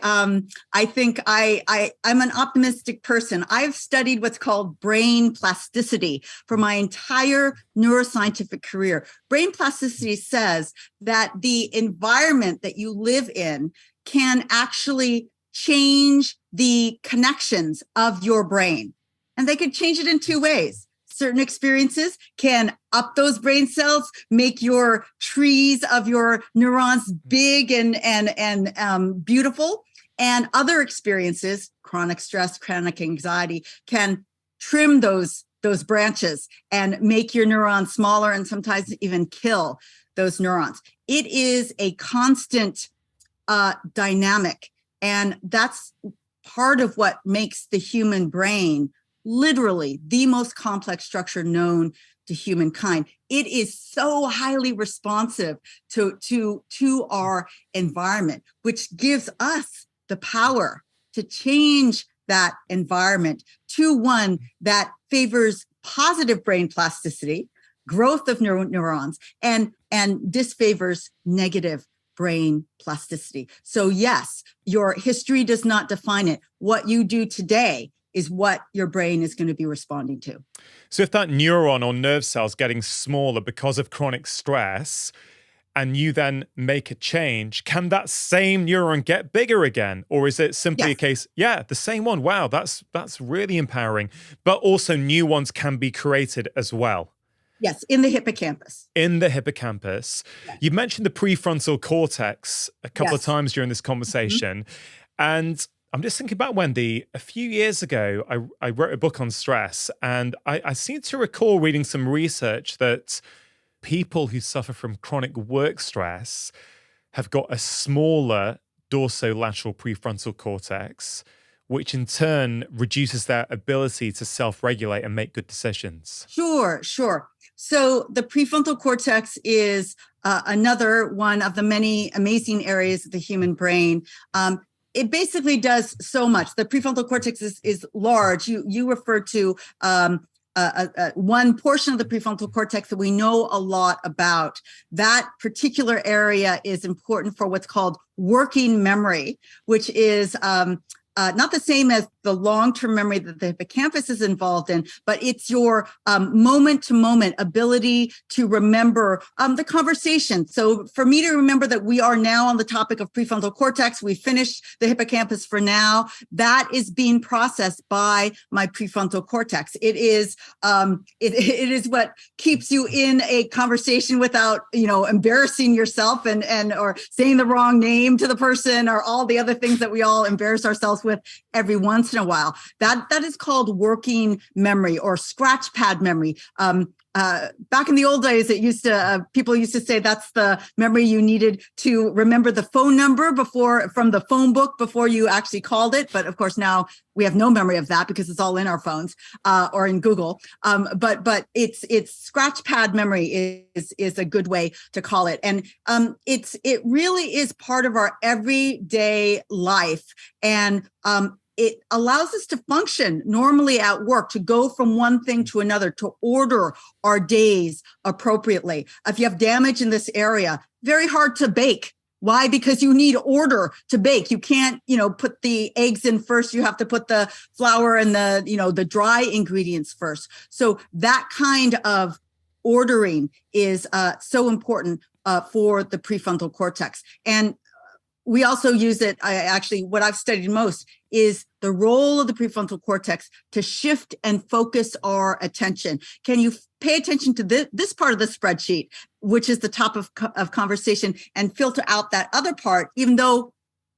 I think I'm an optimistic person. I've studied what's called brain plasticity for my entire neuroscientific career. Brain plasticity says that the environment that you live in can actually change the connections of your brain. And they could change it in two ways. Certain experiences can up those brain cells, make your trees of your neurons big and beautiful. And other experiences, chronic stress, chronic anxiety, can trim those branches and make your neurons smaller and sometimes even kill those neurons. It is a constant dynamic. And that's part of what makes the human brain literally the most complex structure known to humankind. It is so highly responsive to our environment, which gives us the power to change that environment to one that favors positive brain plasticity, growth of neurons, and disfavors negative brain plasticity. So yes, your history does not define it. What you do today is what your brain is going to be responding to. So if that neuron or nerve cell is getting smaller because of chronic stress, and you then make a change, can that same neuron get bigger again? Or is it simply a case, the same one, wow, that's really empowering, but also new ones can be created as well? Yes, in the hippocampus. In the hippocampus. Yes. You mentioned the prefrontal cortex a couple of times during this conversation. And I'm just thinking about, Wendy, a few years ago, I wrote a book on stress, and I seem to recall reading some research that people who suffer from chronic work stress have got a smaller dorsolateral prefrontal cortex, which in turn reduces their ability to self-regulate and make good decisions. Sure. So the prefrontal cortex is another one of the many amazing areas of the human brain. It basically does so much. The prefrontal cortex is large. You refer to one portion of the prefrontal cortex that we know a lot about. That particular area is important for what's called working memory, which is not the same as the long-term memory that the hippocampus is involved in, but it's your moment-to-moment ability to remember the conversation. So for me to remember that we are now on the topic of prefrontal cortex, we finished the hippocampus for now, that is being processed by my prefrontal cortex. It is what keeps you in a conversation without, embarrassing yourself and or saying the wrong name to the person or all the other things that we all embarrass ourselves with every once in a while. That is called working memory or scratch pad memory. Back in the old days, people used to say that's the memory you needed to remember the phone number from the phone book before you actually called it. But of course, now we have no memory of that because it's all in our phones or in Google. But it's scratch pad memory is a good way to call it, and it really is part of our everyday life, and it allows us to function normally at work, to go from one thing to another, to order our days appropriately. If you have damage in this area, very hard to bake. Why? Because you need order to bake. You can't, put the eggs in first. You have to put the flour and the dry ingredients first. So that kind of ordering is so important for the prefrontal cortex. And we also use it. What I've studied most is the role of the prefrontal cortex to shift and focus our attention. Can you pay attention to this part of the spreadsheet, which is the top of conversation, and filter out that other part, even though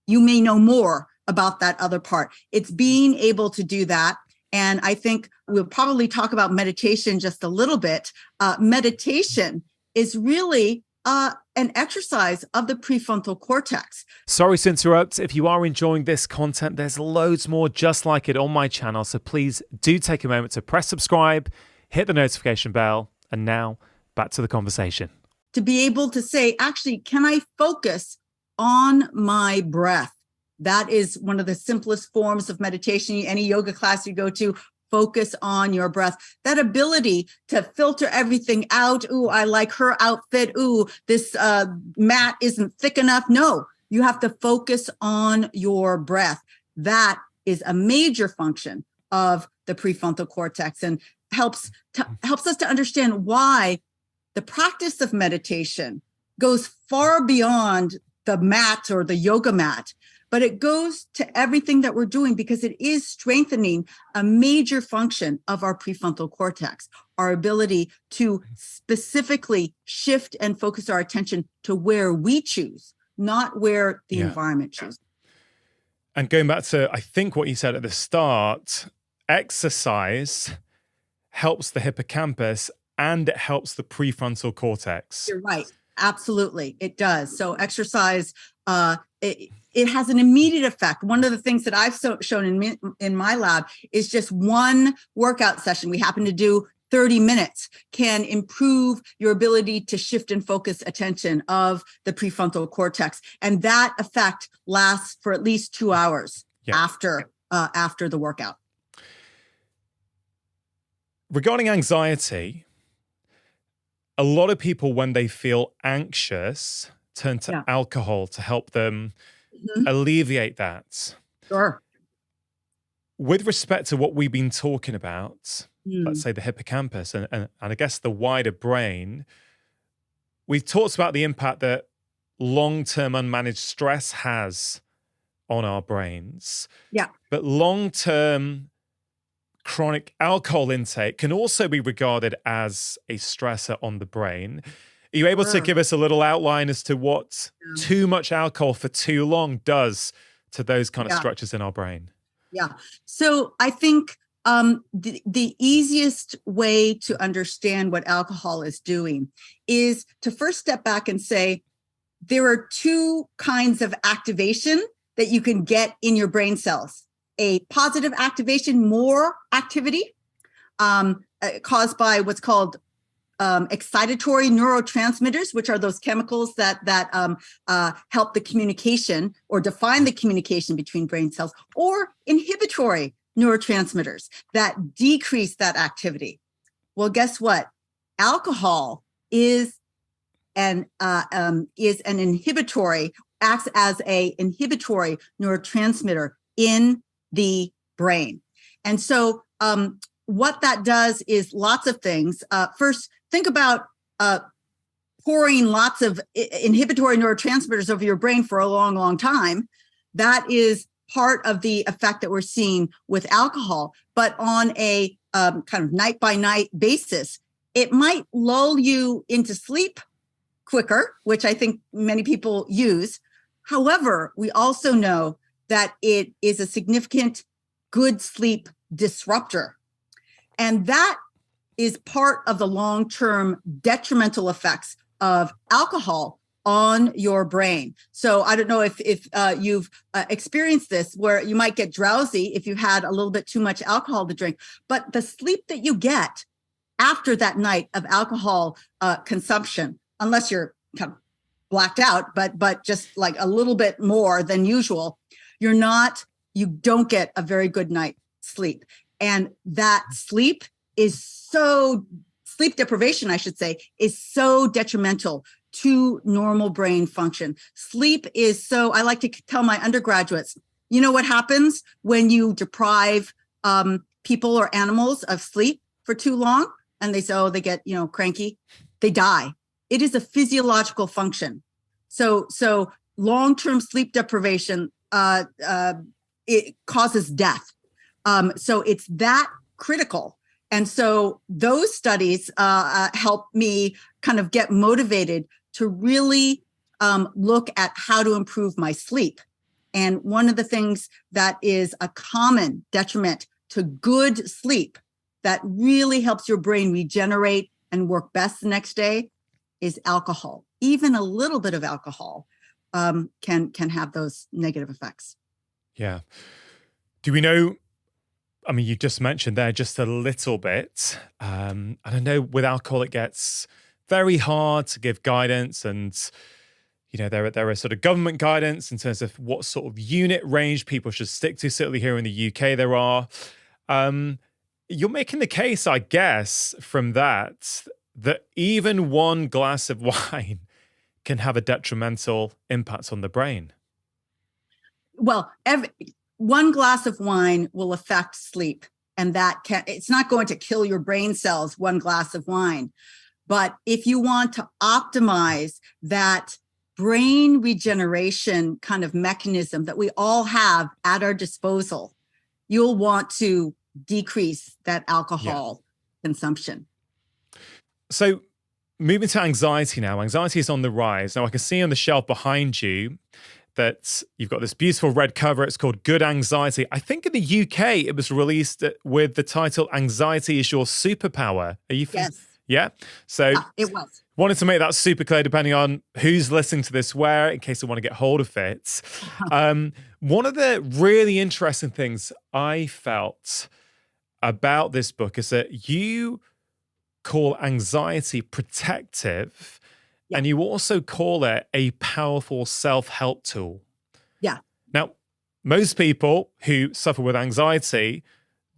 you may know more about that other part? It's being able to do that. And I think we'll probably talk about meditation just a little bit. Meditation is really an exercise of the prefrontal cortex. Sorry to interrupt. If you are enjoying this content, there's loads more just like it on my channel. So please do take a moment to press subscribe, hit the notification bell, and now back to the conversation. To be able to say, actually, can I focus on my breath? That is one of the simplest forms of meditation. Any yoga class you go to, focus on your breath. That ability to filter everything out. Ooh, I like her outfit. Ooh, this mat isn't thick enough. No, you have to focus on your breath. That is a major function of the prefrontal cortex, and helps us to understand why the practice of meditation goes far beyond the mat or the yoga mat. But it goes to everything that we're doing because it is strengthening a major function of our prefrontal cortex, our ability to specifically shift and focus our attention to where we choose, not where the environment chooses. And going back to, I think, what you said at the start, exercise helps the hippocampus and it helps the prefrontal cortex. You're right. Absolutely. It does. So exercise, it has an immediate effect. One of the things that I've shown in my lab is just one workout session. We happen to do 30 minutes can improve your ability to shift and focus attention of the prefrontal cortex. And that effect lasts for at least 2 hours after the workout. Regarding anxiety, a lot of people, when they feel anxious, turn to alcohol to help them alleviate that. Sure. With respect to what we've been talking about, let's say the hippocampus and I guess the wider brain, we've talked about the impact that long-term unmanaged stress has on our brains. Yeah. But long-term chronic alcohol intake can also be regarded as a stressor on the brain. Are you able to give us a little outline as to what too much alcohol for too long does to those kind of structures in our brain? Yeah. So I think the easiest way to understand what alcohol is doing is to first step back and say, there are two kinds of activation that you can get in your brain cells. A positive activation, more activity caused by what's called excitatory neurotransmitters, which are those chemicals that help the communication or define the communication between brain cells, or inhibitory neurotransmitters that decrease that activity. Well, guess what? Alcohol is an inhibitory, acts as a inhibitory neurotransmitter in the brain. And so what that does is lots of things. First, think about pouring lots of inhibitory neurotransmitters over your brain for a long, long time. That is part of the effect that we're seeing with alcohol. But on a kind of night by night basis, it might lull you into sleep quicker, which I think many people use. However, we also know that it is a significant good sleep disruptor. And that is part of the long-term detrimental effects of alcohol on your brain. So I don't know if you've experienced this, where you might get drowsy if you had a little bit too much alcohol to drink, but the sleep that you get after that night of alcohol consumption, unless you're kind of blacked out, but just like a little bit more than usual, you don't get a very good night's sleep. And that sleep deprivation, I should say, is so detrimental to normal brain function. Sleep is I like to tell my undergraduates, you know what happens when you deprive people or animals of sleep for too long? And they say, they get, cranky. They die. It is a physiological function. So long-term sleep deprivation, it causes death. So it's that critical. And so those studies help me kind of get motivated to really look at how to improve my sleep. And one of the things that is a common detriment to good sleep that really helps your brain regenerate and work best the next day is alcohol. Even a little bit of alcohol can have those negative effects. Yeah. Do we know, I mean, you just mentioned there just a little bit. And I know with alcohol, it gets very hard to give guidance. And, there are sort of government guidance in terms of what sort of unit range people should stick to. Certainly here in the UK, there are. You're making the case, I guess, from that even one glass of wine can have a detrimental impact on the brain. Well, one glass of wine will affect sleep, and it's not going to kill your brain cells, one glass of wine. But if you want to optimize that brain regeneration kind of mechanism that we all have at our disposal, you'll want to decrease that alcohol consumption. So moving to anxiety now. Anxiety is on the rise. Now I can see on the shelf behind you that you've got this beautiful red cover. It's called Good Anxiety. I think in the UK it was released with the title Anxiety is Your Superpower. Are you? Yes. Yeah. So it was. Wanted to make that super clear depending on who's listening to this where, in case they want to get hold of it. One of the really interesting things I felt about this book is that you call anxiety protective, and you also call it a powerful self-help tool. Yeah. Now, most people who suffer with anxiety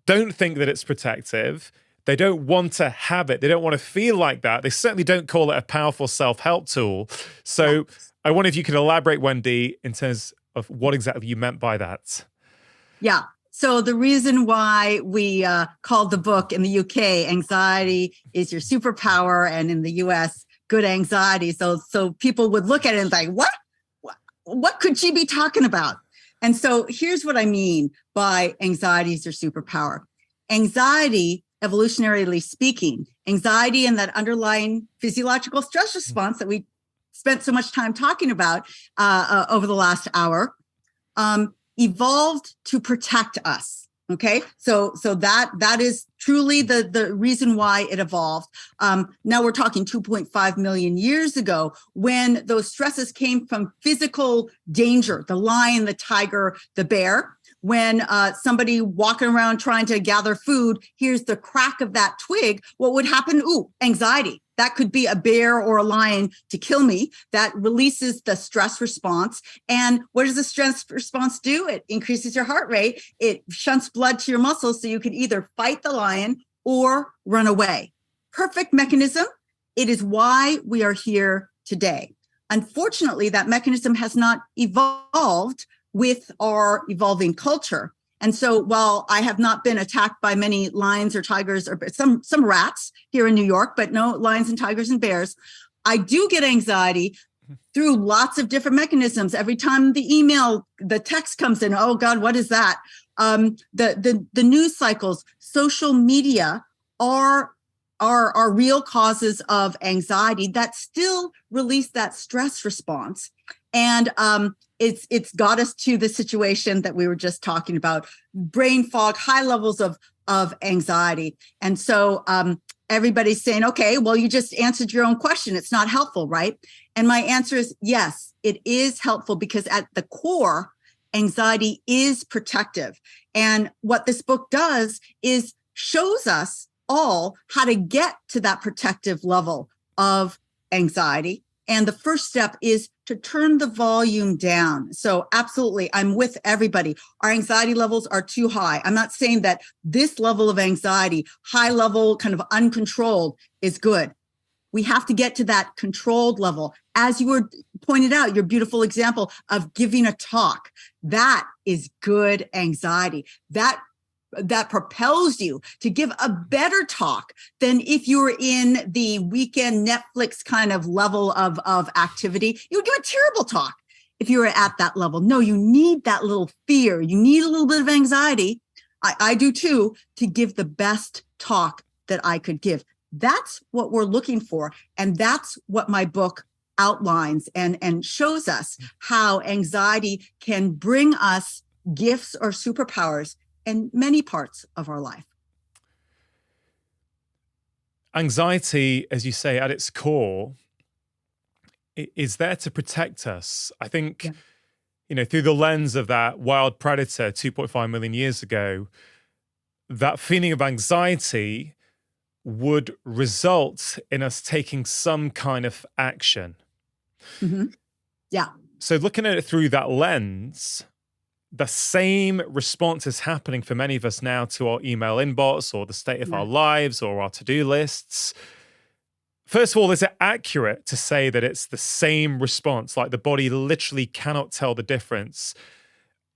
don't think that it's protective. They don't want to have it. They don't want to feel like that. They certainly don't call it a powerful self-help tool. So I wonder if you could elaborate, Wendy, in terms of what exactly you meant by that. Yeah. So the reason why we called the book in the UK, Anxiety is Your Superpower, and in the US, Good Anxiety. So people would look at it and like, what could she be talking about? And so here's what I mean by anxiety is your superpower. Anxiety, evolutionarily speaking, anxiety and that underlying physiological stress response that we spent so much time talking about over the last hour, evolved to protect us. Okay, so that is truly the reason why it evolved. Now we're talking 2.5 million years ago, when those stresses came from physical danger, the lion, the tiger, the bear. When somebody walking around trying to gather food hears the crack of that twig, what would happen? Ooh, anxiety. That could be a bear or a lion to kill me. That releases the stress response. And what does the stress response do? It increases your heart rate. It shunts blood to your muscles so you can either fight the lion or run away. perfect mechanism. It is why we are here today. Unfortunately, that mechanism has not evolved with our evolving culture. And so while I have not been attacked by many lions or tigers or some rats here in New York, but no lions and tigers and bears, I do get anxiety through lots of different mechanisms. Every time the text comes in, oh God, what is that? The news cycles, social media are real causes of anxiety that still release that stress response. And it's got us to the situation that we were just talking about, brain fog, high levels of anxiety. And so everybody's saying, okay, well, you just answered your own question. It's not helpful, right? And my answer is yes, it is helpful, because at the core, anxiety is protective. And what this book does is shows us all how to get to that protective level of anxiety. And the first step is to turn the volume down. So absolutely, I'm with everybody. Our anxiety levels are too high. I'm not saying that this level of anxiety, high level, kind of uncontrolled, is good. We have to get to that controlled level. As you were pointed out, your beautiful example of giving a talk, that is good anxiety. That propels you to give a better talk than if you were in the weekend Netflix kind of level of activity. You would give a terrible talk if you were at that level. No, you need that little fear. You need a little bit of anxiety. I do too, to give the best talk that I could give. That's what we're looking for. And that's what my book outlines and shows us, how anxiety can bring us gifts or superpowers in many parts of our life. Anxiety, as you say, at its core, is there to protect us. I think, through the lens of that wild predator 2.5 million years ago, that feeling of anxiety would result in us taking some kind of action. Mm-hmm. Yeah. So looking at it through that lens, the same response is happening for many of us now to our email inbox or the state of our lives or our to-do lists. First of all, is it accurate to say that it's the same response? Like the body literally cannot tell the difference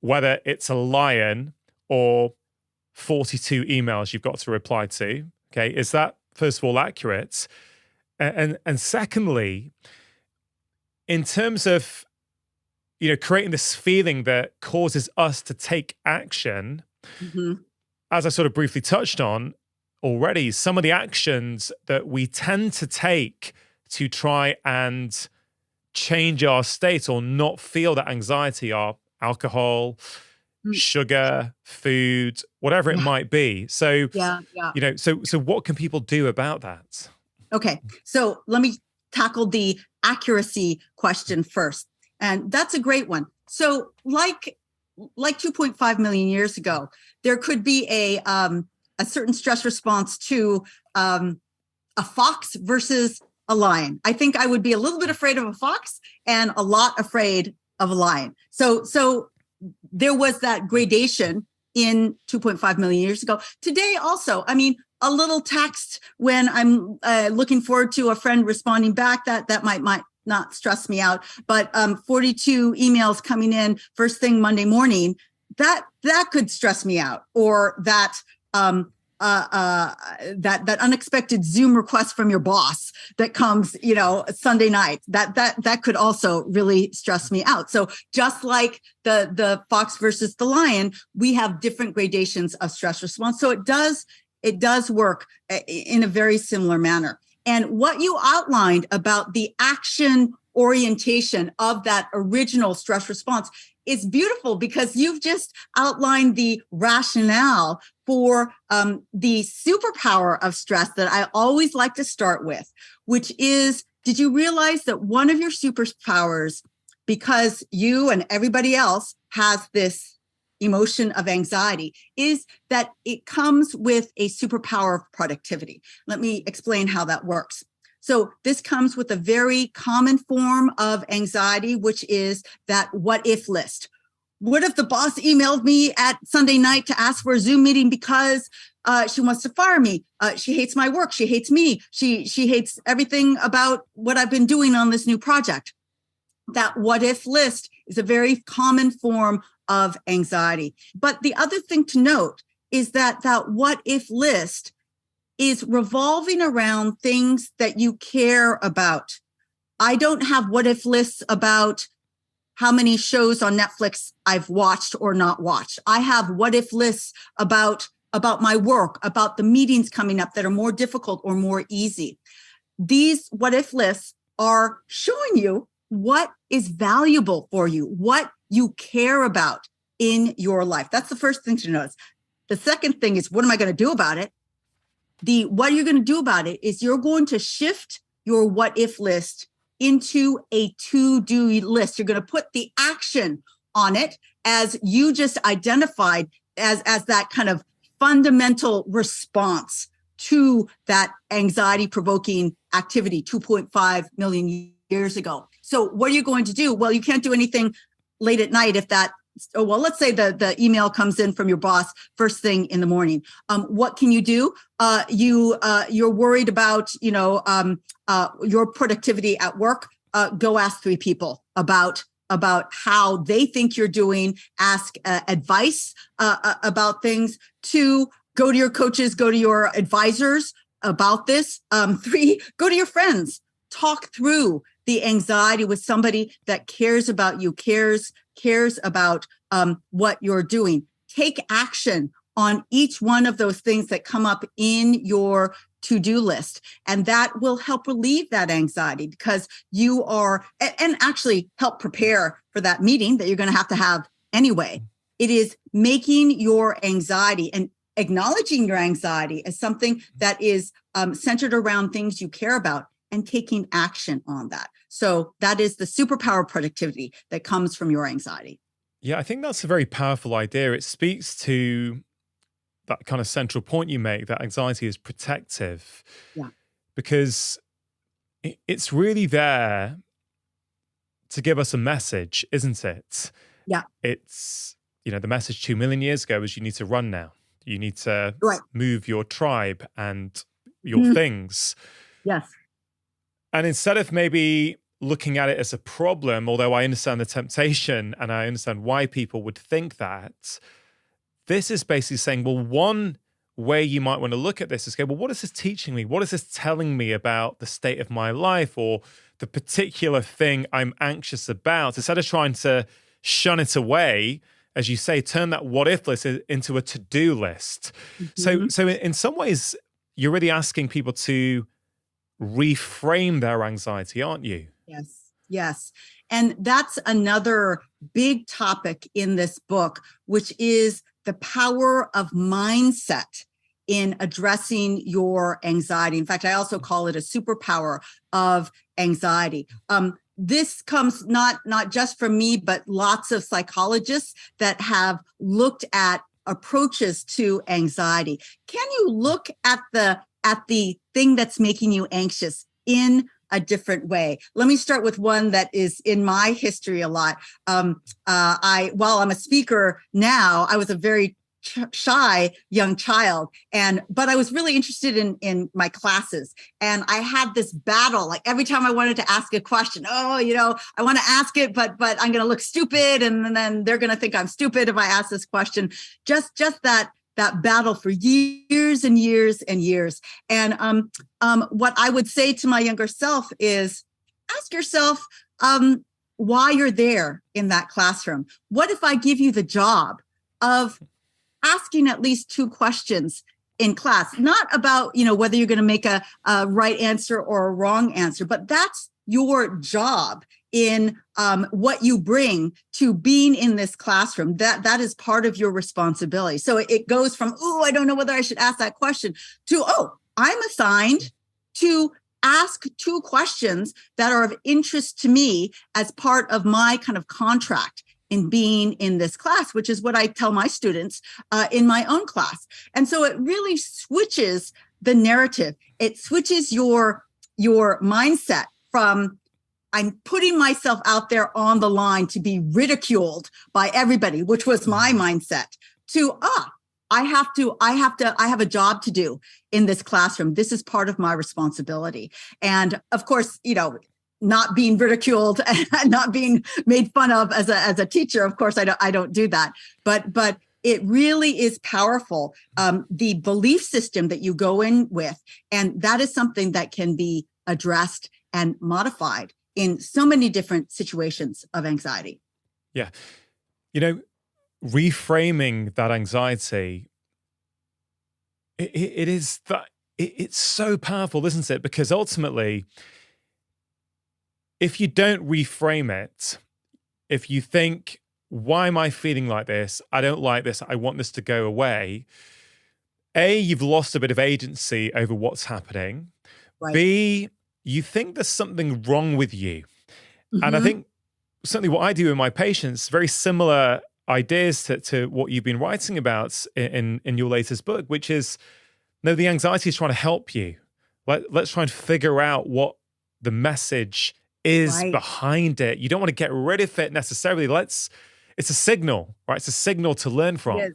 whether it's a lion or 42 emails you've got to reply to. Okay, is that first of all accurate? And secondly, in terms of creating this feeling that causes us to take action, as I sort of briefly touched on already, some of the actions that we tend to take to try and change our state or not feel that anxiety are alcohol, sugar, food, whatever it might be. So, so what can people do about that? Okay, so let me tackle the accuracy question first. And that's a great one. So like 2.5 million years ago, there could be a certain stress response to a fox versus a lion. I think I would be a little bit afraid of a fox and a lot afraid of a lion. So there was that gradation in 2.5 million years ago. Today also, I mean, a little text when I'm looking forward to a friend responding back, that might not stress me out, but 42 emails coming in first thing Monday morning, that could stress me out. Or that that unexpected Zoom request from your boss that comes, Sunday night, that could also really stress me out. So just like the fox versus the lion, we have different gradations of stress response. So it does work in a very similar manner. And what you outlined about the action orientation of that original stress response is beautiful, because you've just outlined the rationale for the superpower of stress that I always like to start with, which is, did you realize that one of your superpowers, because you and everybody else has this emotion of anxiety, is that it comes with a superpower of productivity. Let me explain how that works. So this comes with a very common form of anxiety, which is that what if list. What if the boss emailed me at Sunday night to ask for a Zoom meeting because she wants to fire me? She hates my work. She hates me. She hates everything about what I've been doing on this new project. That what if list is a very common form of anxiety. But the other thing to note is that what if list is revolving around things that you care about. I don't have what if lists about how many shows on Netflix I've watched or not watched. I have what if lists about my work, about the meetings coming up that are more difficult or more easy. These what if lists are showing you what is valuable for you, what you care about in your life. That's the first thing to notice. The second thing is, what am I going to do about it? What you're going to do about it is you're going to shift your what if list into a to-do list. You're going to put the action on it as you just identified as that kind of fundamental response to that anxiety-provoking activity 2.5 million years ago. So what are you going to do? Well, you can't do anything late at night if that, let's say the email comes in from your boss first thing in the morning. What can you do? You're worried about, your productivity at work. Go ask 3 people about how they think you're doing. Ask advice about things. 2, go to your coaches, go to your advisors about this. 3, go to your friends. Talk through the anxiety with somebody that cares about you, cares about what you're doing. Take action on each one of those things that come up in your to-do list. And that will help relieve that anxiety because you are, and actually help prepare for that meeting that you're going to have anyway. It is making your anxiety and acknowledging your anxiety as something that is centered around things you care about and taking action on that. So that is the superpower productivity that comes from your anxiety. Yeah, I think that's a very powerful idea. It speaks to that kind of central point you make, that anxiety is protective. Yeah. Because it's really there to give us a message, isn't it? Yeah. It's, the message 2 million years ago was you need to run now. You need to move your tribe and your things. Yes. And instead of maybe looking at it as a problem, although I understand the temptation and I understand why people would think that, this is basically saying, well, one way you might want to look at this is go, well, what is this teaching me? What is this telling me about the state of my life or the particular thing I'm anxious about? Instead of trying to shun it away, as you say, turn that what if list into a to-do list. Mm-hmm. So in some ways, you're really asking people to reframe their anxiety, aren't you? Yes. And that's another big topic in this book, which is the power of mindset in addressing your anxiety. In fact, I also call it a superpower of anxiety. This comes not just from me, but lots of psychologists that have looked at approaches to anxiety. Can you look at the thing that's making you anxious in a different way? Let me start with one that is in my history a lot. While I'm a speaker now, I was a very shy young child, but I was really interested in my classes. And I had this battle, like every time I wanted to ask a question, I want to ask it, but I'm going to look stupid. And then they're going to think I'm stupid if I ask this question. Just that battle for years and years and years. And what I would say to my younger self is ask yourself why you're there in that classroom. What if I give you the job of asking at least 2 questions in class, not about, whether you're going to make a right answer or a wrong answer, but that's your job in what you bring to being in this classroom. That is part of your responsibility. So it goes from, I don't know whether I should ask that question, to, I'm assigned to ask 2 questions that are of interest to me as part of my kind of contract in being in this class, which is what I tell my students in my own class. And so it really switches the narrative. It switches your mindset from I'm putting myself out there on the line to be ridiculed by everybody, which was my mindset, to, I have a job to do in this classroom. This is part of my responsibility. And of course, not being ridiculed and not being made fun of as a teacher. Of course, I don't do that. But it really is powerful. The belief system that you go in with, and that is something that can be addressed and modified in so many different situations of anxiety. Yeah. Reframing that anxiety, it's so powerful, isn't it? Because ultimately, if you don't reframe it, if you think, why am I feeling like this? I don't like this. I want this to go away. A, you've lost a bit of agency over what's happening. Right. B, you think there's something wrong with you. Mm-hmm. And I think certainly what I do with my patients, very similar ideas to what you've been writing about in your latest book, which is, no, the anxiety is trying to help you. Let's try and figure out what the message is behind it. You don't want to get rid of it necessarily. It's a signal, right? It's a signal to learn from.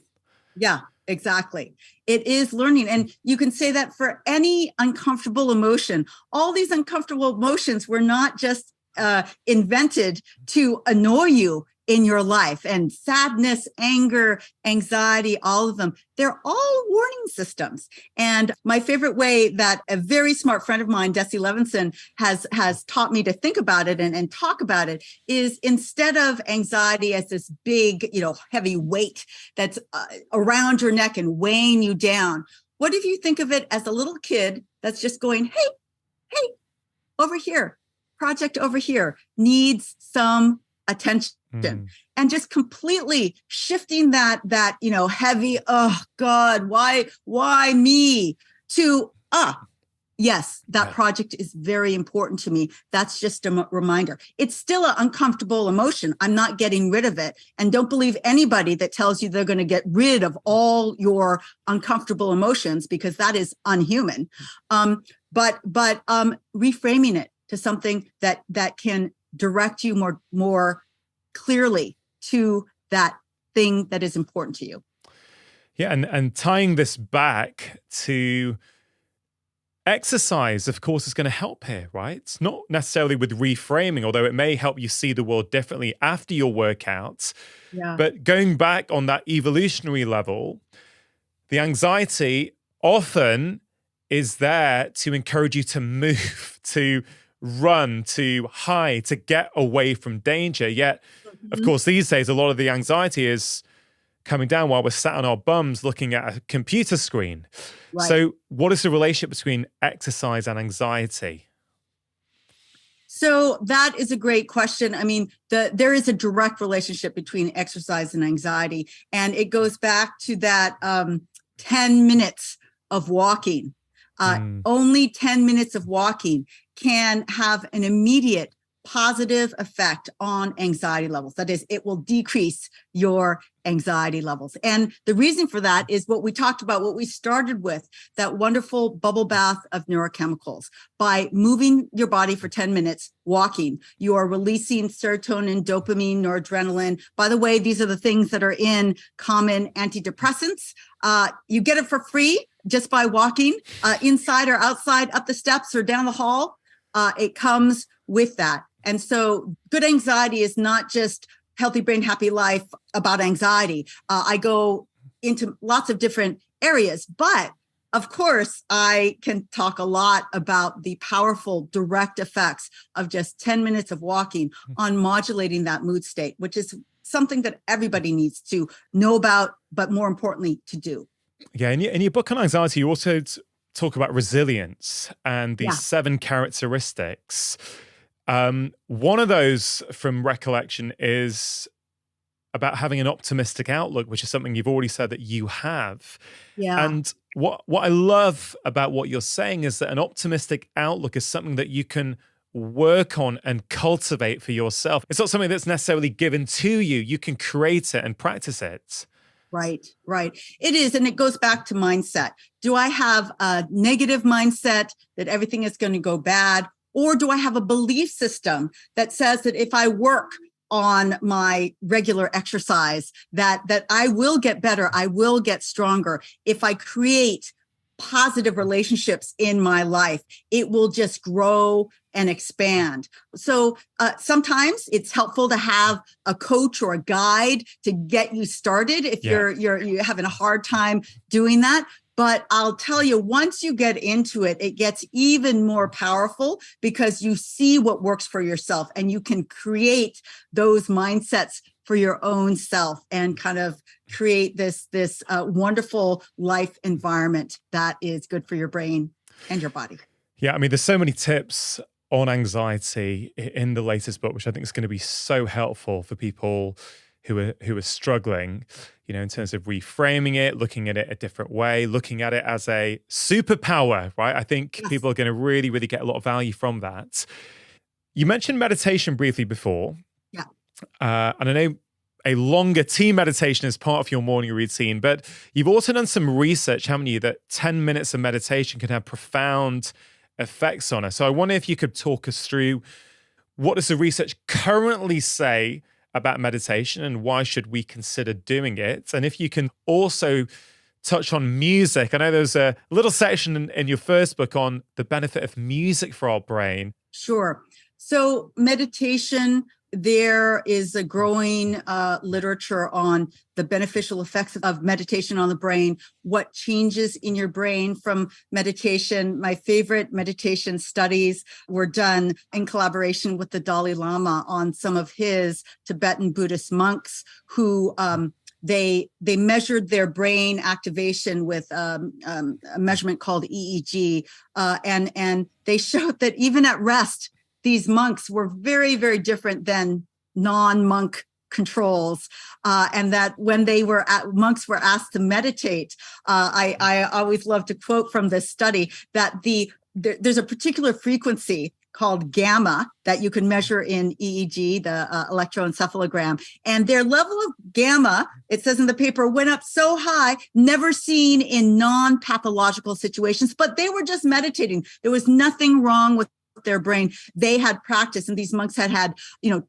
Yeah, exactly. It is learning. And you can say that for any uncomfortable emotion. All these uncomfortable emotions were not just invented to annoy you in your life, and sadness, anger, anxiety, all of them, they're all warning systems. And my favorite way that a very smart friend of mine, Desi Levinson, has taught me to think about it and talk about it is, instead of anxiety as this big, heavy weight that's around your neck and weighing you down, what if you think of it as a little kid that's just going, hey, over here, project over here needs some attention. And just completely shifting that heavy, oh God, why me, to yes, that project is very important to me. That's just a reminder. It's still an uncomfortable emotion. I'm not getting rid of it. And don't believe anybody that tells you they're going to get rid of all your uncomfortable emotions, because that is unhuman. But reframing it to something that can direct you more clearly to that thing that is important to you. Yeah, and tying this back to exercise, of course, is going to help here, right? It's not necessarily with reframing, although it may help you see the world differently after your workouts. Yeah. But going back on that evolutionary level, the anxiety often is there to encourage you to move, to run, to hide, to get away from danger. Yet, of course, these days, a lot of the anxiety is coming down while we're sat on our bums looking at a computer screen. Right. So what is the relationship between exercise and anxiety? So that is a great question. I mean, there is a direct relationship between exercise and anxiety, and it goes back to that 10 minutes of walking. Only 10 minutes of walking can have an immediate positive effect on anxiety levels. That is, it will decrease your anxiety levels. And the reason for that is what we talked about, what we started with, that wonderful bubble bath of neurochemicals. By moving your body for 10 minutes, walking, you are releasing serotonin, dopamine, noradrenaline. By the way, these are the things that are in common antidepressants. You get it for free just by walking inside or outside, up the steps or down the hall. It comes with that. And so good anxiety is not just healthy brain, happy life about anxiety. I go into lots of different areas, but of course, I can talk a lot about the powerful direct effects of just 10 minutes of walking on modulating that mood state, which is something that everybody needs to know about, but more importantly, to do. Yeah, in your book on anxiety, you also talk about resilience and the 7 characteristics. One of those, from recollection, is about having an optimistic outlook, which is something you've already said that you have. Yeah. And what I love about what you're saying is that an optimistic outlook is something that you can work on and cultivate for yourself. It's not something that's necessarily given to you. You can create it and practice it. Right. It is. And it goes back to mindset. Do I have a negative mindset that everything is going to go bad? Or do I have a belief system that says that if I work on my regular exercise, that I will get better, I will get stronger. If I create positive relationships in my life, it will just grow and expand. So sometimes it's helpful to have a coach or a guide to get you started if you're having a hard time doing that. But I'll tell you, once you get into it, it gets even more powerful because you see what works for yourself and you can create those mindsets for your own self and kind of create this wonderful life environment that is good for your brain and your body. Yeah, I mean, there's so many tips on anxiety in the latest book, which I think is going to be so helpful for people who are struggling, in terms of reframing it, looking at it a different way, looking at it as a superpower, right? I think people are going to really, really get a lot of value from that. You mentioned meditation briefly before. Yeah. And I know a longer tea meditation is part of your morning routine, but you've also done some research, haven't you, that 10 minutes of meditation can have profound effects on us. So I wonder if you could talk us through what does the research currently say about meditation and why should we consider doing it? And if you can also touch on music. I know there's a little section in your first book on the benefit of music for our brain. Sure. So meditation, there is a growing literature on the beneficial effects of meditation on the brain, what changes in your brain from meditation. My favorite meditation studies were done in collaboration with the Dalai Lama on some of his Tibetan Buddhist monks who they measured their brain activation with a measurement called EEG, and they showed that even at rest, these monks were very, very different than non-monk controls, and that when monks were asked to meditate, I always love to quote from this study that there's a particular frequency called gamma that you can measure in EEG, the electroencephalogram, and their level of gamma, it says in the paper, went up so high, never seen in non-pathological situations, but they were just meditating. There was nothing wrong with their brain. They had practice, and these monks had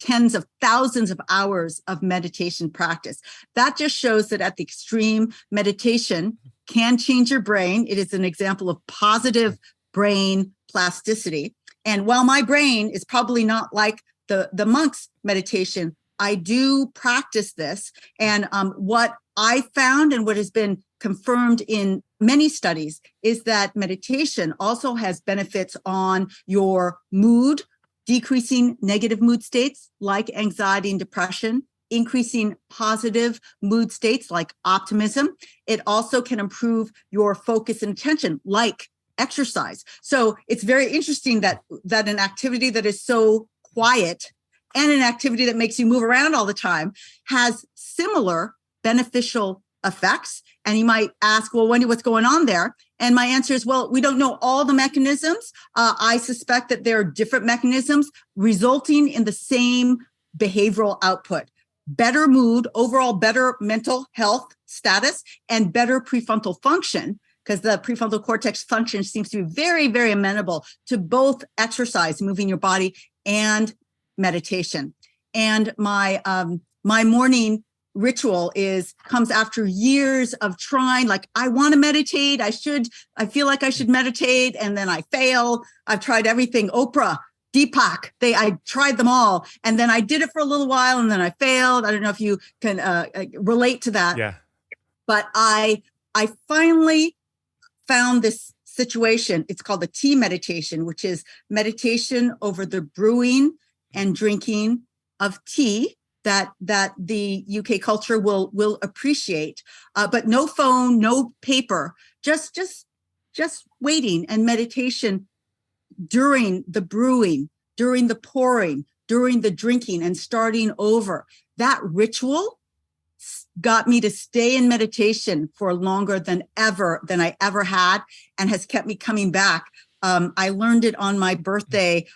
tens of thousands of hours of meditation practice. That just shows that at the extreme, meditation can change your brain. It is an example of positive brain plasticity. And while my brain is probably not like the monks' meditation, I do practice this. And what I found and what has been confirmed in many studies is that meditation also has benefits on your mood, decreasing negative mood states like anxiety and depression, increasing positive mood states like optimism. It also can improve your focus and attention like exercise. So it's very interesting that an activity that is so quiet and an activity that makes you move around all the time has similar beneficial effects. And you might ask, well, Wendy, what's going on there? And my answer is, well, we don't know all the mechanisms. I suspect that there are different mechanisms resulting in the same behavioral output: better mood, overall better mental health status, and better prefrontal function, because the prefrontal cortex function seems to be very, very amenable to both exercise, moving your body, and meditation. And my morning ritual comes after years of trying, like, I want to meditate. I feel like I should meditate. And then I fail. I've tried everything. Oprah, Deepak, I tried them all. And then I did it for a little while and then I failed. I don't know if you can relate to that. Yeah. But I finally found this situation. It's called the tea meditation, which is meditation over the brewing and drinking of tea that the UK culture will appreciate, but no phone, no paper, just waiting and meditation during the brewing, during the pouring, during the drinking, and starting over. That ritual got me to stay in meditation for longer than I ever had, and has kept me coming back. I learned it on my birthday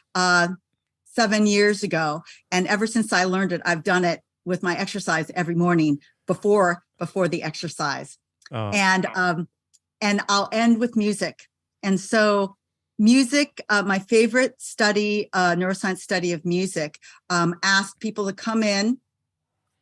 7 years ago. And ever since I learned it, I've done it with my exercise every morning before the exercise. Oh. And I'll end with music. And so Music, my favorite study, neuroscience study of music, asked people to come in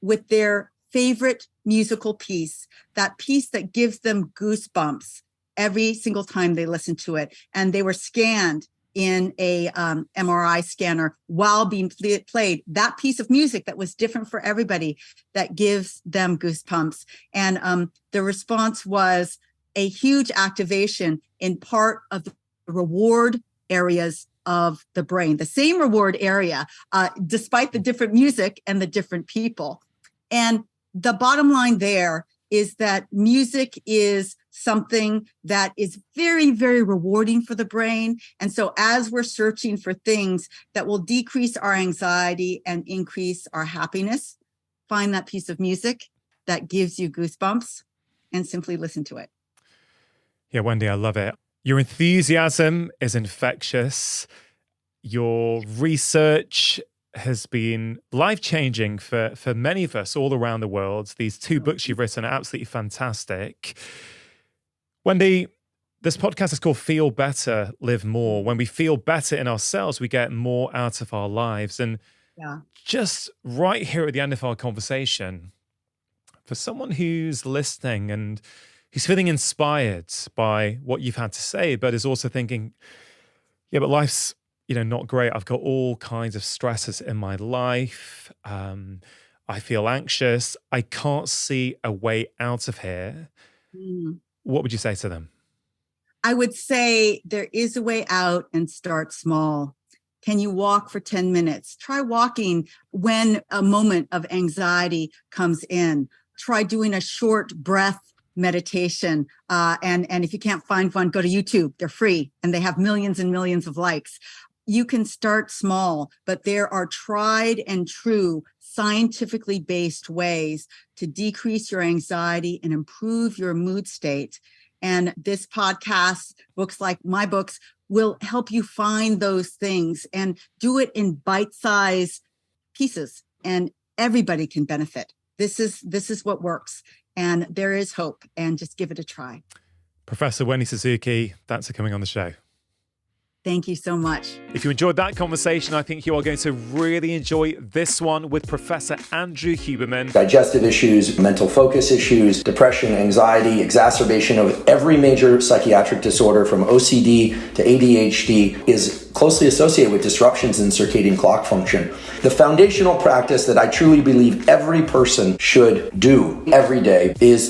with their favorite musical piece, that piece that gives them goosebumps every single time they listen to it. And they were scanned in a MRI scanner while being played, that piece of music that was different for everybody that gives them goosebumps. And the response was a huge activation in part of the reward areas of the brain, the same reward area, despite the different music and the different people. And the bottom line there is that music is something that is very, very rewarding for the brain. And so as we're searching for things that will decrease our anxiety and increase our happiness, find that piece of music that gives you goosebumps and simply listen to it. Yeah, Wendy, I love it. Your enthusiasm is infectious. Your research has been life-changing for many of us all around the world. These 2 books you've written are absolutely fantastic. Wendy, this podcast is called Feel Better, Live More. When we feel better in ourselves, we get more out of our lives. And just right here at the end of our conversation, for someone who's listening and who's feeling inspired by what you've had to say, but is also thinking, yeah, but life's, not great. I've got all kinds of stresses in my life. I feel anxious. I can't see a way out of here. What would you say to them? I would say there is a way out, and start small. Can you walk for 10 minutes? Try walking when a moment of anxiety comes in. Try doing a short breath meditation. And if you can't find one, go to YouTube. They're free and they have millions and millions of likes. You can start small, but there are tried and true scientifically based ways to decrease your anxiety and improve your mood state. And this podcast, books like my books, will help you find those things and do it in bite-sized pieces, and everybody can benefit. This is what works, and there is hope, and just give it a try. Professor Wendy Suzuki, thanks for coming on the show. Thank you so much. If you enjoyed that conversation, I think you are going to really enjoy this one with Professor Andrew Huberman. Digestive issues, mental focus issues, depression, anxiety, exacerbation of every major psychiatric disorder from OCD to ADHD is closely associated with disruptions in circadian clock function. The foundational practice that I truly believe every person should do every day is